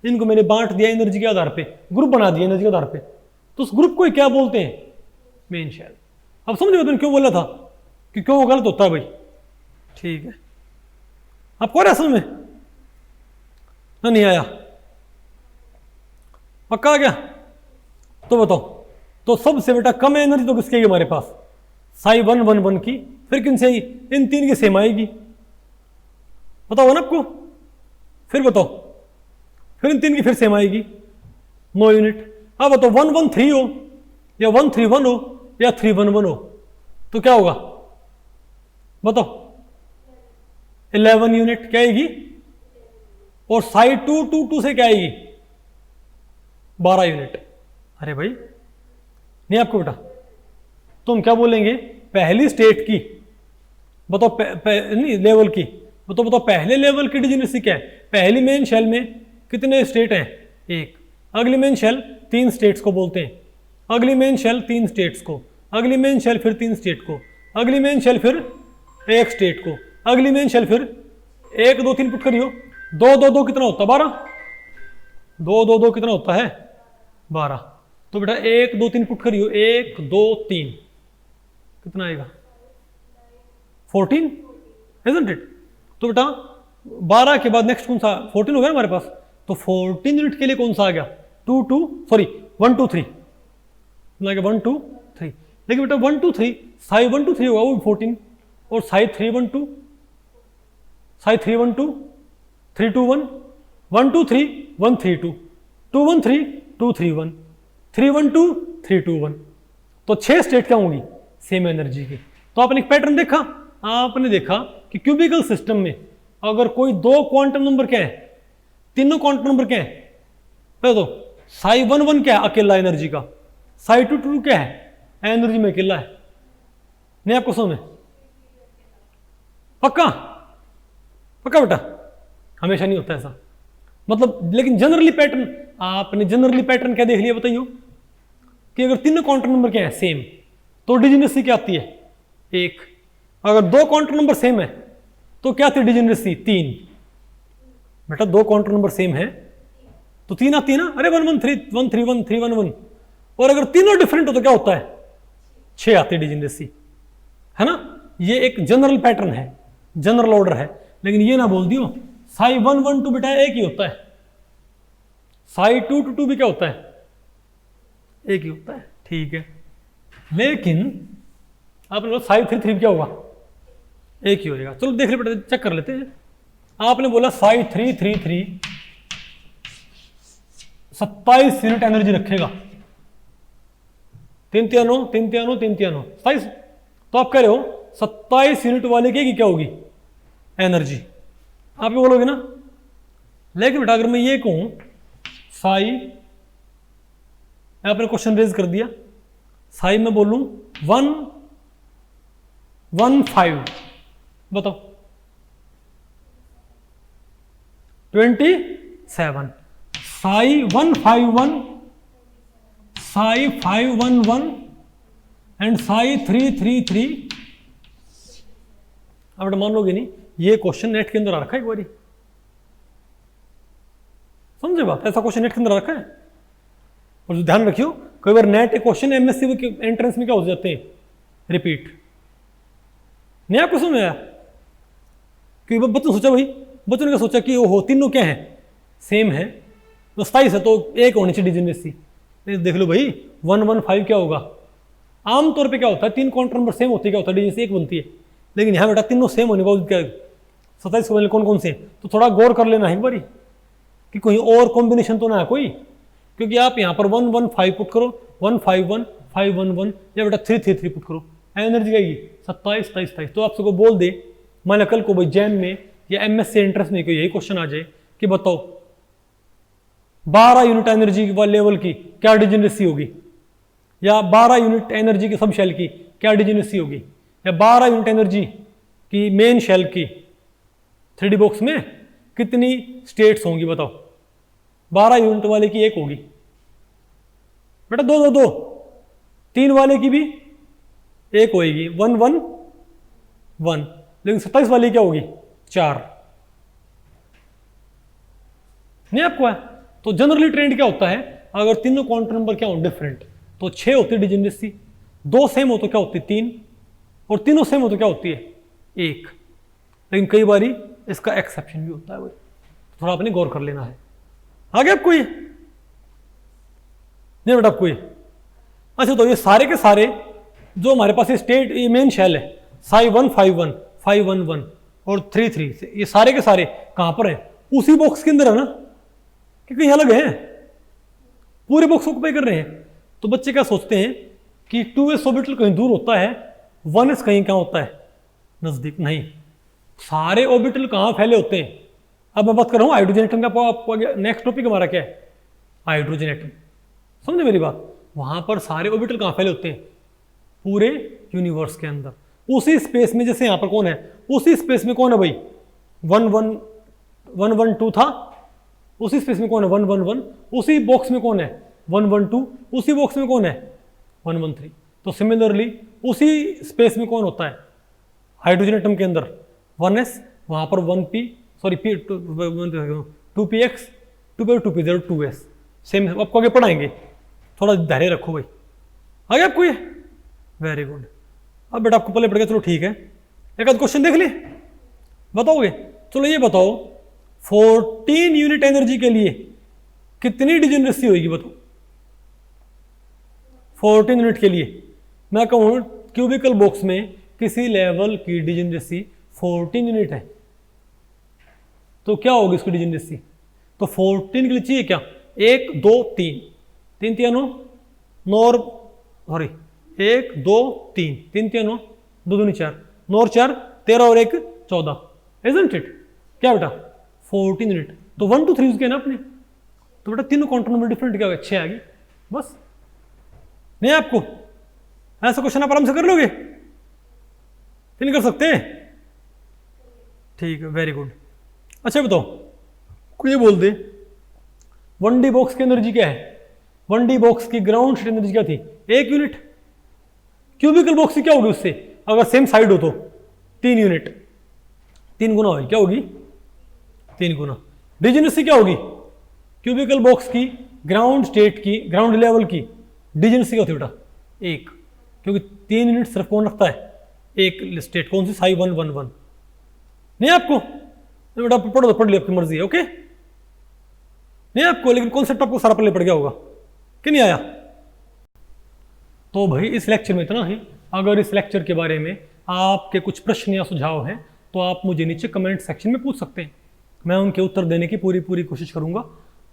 इनको मैंने बांट दिया एनर्जी के आधार पे, ग्रुप बना दिया एनर्जी के आधार पे। तो उस ग्रुप को क्या बोलते हैं, मेन शेल। अब समझ में तुमने क्यों बोला था कि क्यों वो गलत होता है भाई, ठीक है। आपको आ रहा समझ में ना, नहीं आया, पक्का आ गया। तो बताओ, तो सबसे बेटा कम एनर्जी तो किसकी आएगी हमारे पास, साई 111 की। फिर किन से आएगी, इन 3 की सेम आएगी, बताओ ना आपको। फिर बताओ, फिर इन 3 की फिर सेम आएगी, 9 यूनिट। अब बताओ 113 हो या 131 हो या 311 हो, तो क्या होगा बताओ, 11 यूनिट क्या आएगी। और साई 222 से क्या आएगी, 12 यूनिट। अरे भाई नहीं आपको बेटा, तुम क्या बोलेंगे, पहली स्टेट की बताओ, नहीं लेवल की बताओ, पहले लेवल की डिजेनरेसी क्या है। पहली मेन शेल में कितने स्टेट हैं, 1। अगली मेन शेल 3 स्टेट्स को बोलते हैं, अगली मेन शेल 3 स्टेट्स को, अगली मेन शेल फिर 3 स्टेट को, अगली मेन शेल फिर 1 स्टेट को, अगली मेन शेल फिर 1 2 3 पुट करियो, 2 2 2 कितना होता है 12, 2 2 2 कितना होता है 12। तो बेटा 1 2 3 पुट करियो, 1 2 3 कितना आएगा 14, isn't it? तो बेटा 12 के बाद नेक्स्ट कौन सा, 14 हो गया हमारे पास। तो 14 यूनिट के लिए कौन सा आ गया, 1 2 3 1 2 3, लेकिन बेटा 1 2 3 साई 1 2 3 होगा वो भी 14, और साई 3 1 2 साई 3 1 2 3 2 1 1 2 3 1 3 2 2 1 3 2 3 1 3 1 2 3 2 1। तो 6 स्टेट क्या होंगी सेम एनर्जी की। तो आपने एक पैटर्न देखा, आपने देखा कि क्यूबिकल सिस्टम में अगर कोई दो क्वांटम नंबर क्या है, तीनों क्वांटम नंबर क्या है, पहले तो साई 1 1 क्या है अकेला एनर्जी का, साई 2 2 क्या है एनर्जी में अकेला है, नहीं आपको समझ में? पक्का पक्का बेटा, हमेशा नहीं होता ऐसा, मतलब लेकिन जनरली पैटर्न, आपने जनरली पैटर्न क्या देख लिया बताइए कि अगर तीनों क्वांटम नंबर क्या है सेम तो डिजेनरेसी क्या आती है 1, अगर दो क्वांटम नंबर सेम है तो क्या आती है डिजेनरेसी 3। बेटा दो क्वांटम नंबर सेम है तो 3 आती है ना, अरे 1 1 3 1 3 1 3 1 1, और अगर तीनों डिफरेंट हो तो क्या होता है 6 आती है डिजेनरेसी, है ना। ये एक जनरल पैटर्न है, जनरल ऑर्डर है, लेकिन ये ना बोल दियो साई 1 1 2 बेटा एक ही होता है, साई 2 2 2 भी क्या होता है एक ही होता है, ठीक है। लेकिन आपने बोला साई 3 3 क्या होगा एक ही होएगा, चलो देख ले बेटा चेक कर लेते हैं। आपने बोला साई 3 3 3 27 यूनिट एनर्जी रखेगा, 3 3 9 3 3 9 3 3 9 27, तो आप कह रहे हो 27 यूनिट वाले की क्या होगी एनर्जी, आप ये बोलोगे ना। लेकिन बेटा अगर मैं ये कहूं साई, आपने क्वेश्चन रेज कर दिया, साई में बोलूं 1 1 5, बताओ 27, साई 1 5 1, साई 5 1 1 एंड साई 3 3 3। अब बेटा मान लोगे नहीं, ये क्वेश्चन नेट के अंदर आ रखा है एक बारी, समझे बात, ऐसा क्वेश्चन नेट के अंदर आ रखा है। और ध्यान रखियो कई बार नेट क्वेश्चन एमएससी के एंट्रेंस में क्या हो जाते हैं रिपीट, नहीं आपको समझ आया कि बच्चों सोचा भाई, बच्चों ने क्या सोचा कि ओहो तीनों क्या है सेम है तो 27 है तो एक होनी चाहिए डिजेनरेसी, देख लो भाई 1 1 5 क्या होगा, आमतौर पे क्या होता है तीन क्वांटम नंबर सेम होती है क्या होता है डिजेनरेसी एक बनती है, लेकिन यहाँ बेटा तीनों सेम होने का क्या 27 को कौन कौन से, तो थोड़ा गौर कर लेना है एक बारी कि कोई और कॉम्बिनेशन तो ना है कोई, क्योंकि आप यहाँ पर 1 1 5 पुट करो 1 5 1 5 1 1 या बेटा 3 3 3 पुट करो, एनर्जी आएगी 27 27 27। तो आप सबको बोल दे मान कल को भाई जैम में या एमएससी एंट्रेंस में कोई यही क्वेश्चन आ जाए कि बताओ 12 यूनिट एनर्जी लेवल की क्या डिजेनरेसी होगी, या 12 यूनिट एनर्जी की सब शेल की क्या डिजेनरेसी होगी, या 12 यूनिट एनर्जी की मेन शेल की 3D बॉक्स में कितनी स्टेट्स होंगी बताओ, 12 यूनिट वाले की एक होगी बेटा, 2 2 2 3 वाले की भी एक होएगी 1 1 1, लेकिन 27 वाली क्या होगी 4, नहीं आपको है। तो जनरली ट्रेंड क्या होता है अगर तीनों क्वांटम नंबर क्या हो डिफरेंट तो 6 होती है डिजेनरेसी, 2 सेम हो तो क्या होती है 3, और तीनों सेम हो तो क्या होती है 1, लेकिन कई बारी इसका एक्सेप्शन भी होता है भाई, थोड़ा आपने गौर कर लेना है। आगे आपको ये नहीं बेटा आपको ये, अच्छा तो ये सारे के सारे जो हमारे पास स्टेट ये मेन शेल है साई 1 5 1 5 1 1 और 3 3, ये सारे के सारे कहां पर है उसी बॉक्स के अंदर है ना, कि कहीं अलग है, पूरे बॉक्स को ऑक्युपाई कर रहे हैं। तो बच्चे क्या सोचते हैं कि 2s ऑर्बिटल कहीं दूर होता है, 1s कहीं कहां होता है नजदीक, नहीं सारे ऑर्बिटल कहां फैले होते हैं। अब मैं बात कर रहा हूं हाइड्रोजन एटम का, नेक्स्ट टॉपिक हमारा क्या है हाइड्रोजन एटम, समझे मेरी बात, वहां पर सारे ऑर्बिटल कहां फैले होते हैं पूरे यूनिवर्स के अंदर, उसी स्पेस में। जैसे यहां पर कौन है उसी स्पेस में कौन है भाई 1 1 1 1 2 था, उसी स्पेस में कौन है 1 1 1, उसी बॉक्स में कौन है 1 1 2, उसी बॉक्स में कौन है 1 1 3। तो सिमिलरली उसी स्पेस में कौन होता है हाइड्रोजन एटम के अंदर 1s, वहां पर 1p sorry 2px 2p0 2s, same आपको आगे पढ़ाएंगे, थोड़ा धैर्य रखो भाई। आगे आपको ये वेरी गुड। अब बेटा आपको पहले पड़ गया, चलो ठीक है, एक आध क्वेश्चन देख लिए बताओगे। चलो ये बताओ 14 यूनिट एनर्जी के लिए कितनी डिजेनरेसी होगी बताओ, 14 यूनिट के लिए मैं कहूँ क्यूबिकल बॉक्स में किसी लेवल की डिजेनरेसी 14 यूनिट है, तो क्या होगी इसकी डिजेनरेसी? तो 14 के लिए चाहिए क्या? 1 2 3 3 3 9 9 सॉरी 1 2 3 3 3 9 2 2 4 9 4 13 और 1 14, इजंट इट? क्या बेटा 14 यूनिट। तो 1 2 3 यूज किया ना आपने, तो बेटा तीनों काउंटर नंबर डिफरेंट क्या होगा? 6 आ गई बस। नहीं आपको ऐसा क्वेश्चन आप आराम से कर लोगे? नहीं कर सकते? ठीक है, वेरी गुड। अच्छा बताओ, कोई ये बोल दे 1D बॉक्स की एनर्जी क्या है? 1D बॉक्स की ग्राउंड स्टेट एनर्जी क्या थी? 1 यूनिट। क्यूबिकल बॉक्स की क्या होगी उससे? अगर सेम साइड हो तो 3 यूनिट, 3 गुना होगी। क्या होगी? 3 गुना। डिजेनरेसी क्या होगी? क्यूबिकल बॉक्स की ग्राउंड स्टेट की, ग्राउंड लेवल की डिजेनरेसी क्या होती है बेटा? 1, क्योंकि 3 यूनिट सिर्फ कौन रखता है? एक स्टेट। कौन सी? साई 1 1 1। नहीं आपको? बेटा पढ़ो तो पढ़ लिया, आपकी मर्जी है। ओके नहीं आपको, लेकिन कॉन्सेप्ट आपको सारा पल्ले पड़ गया होगा कि नहीं आया? तो भाई इस लेक्चर में इतना ही। अगर इस लेक्चर के बारे में आपके कुछ प्रश्न या सुझाव हैं तो आप मुझे नीचे कमेंट सेक्शन में पूछ सकते हैं, मैं उनके उत्तर देने की पूरी कोशिश करूंगा।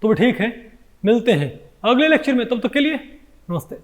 तो ठीक है, मिलते हैं अगले लेक्चर में, तब तक के लिए नमस्ते।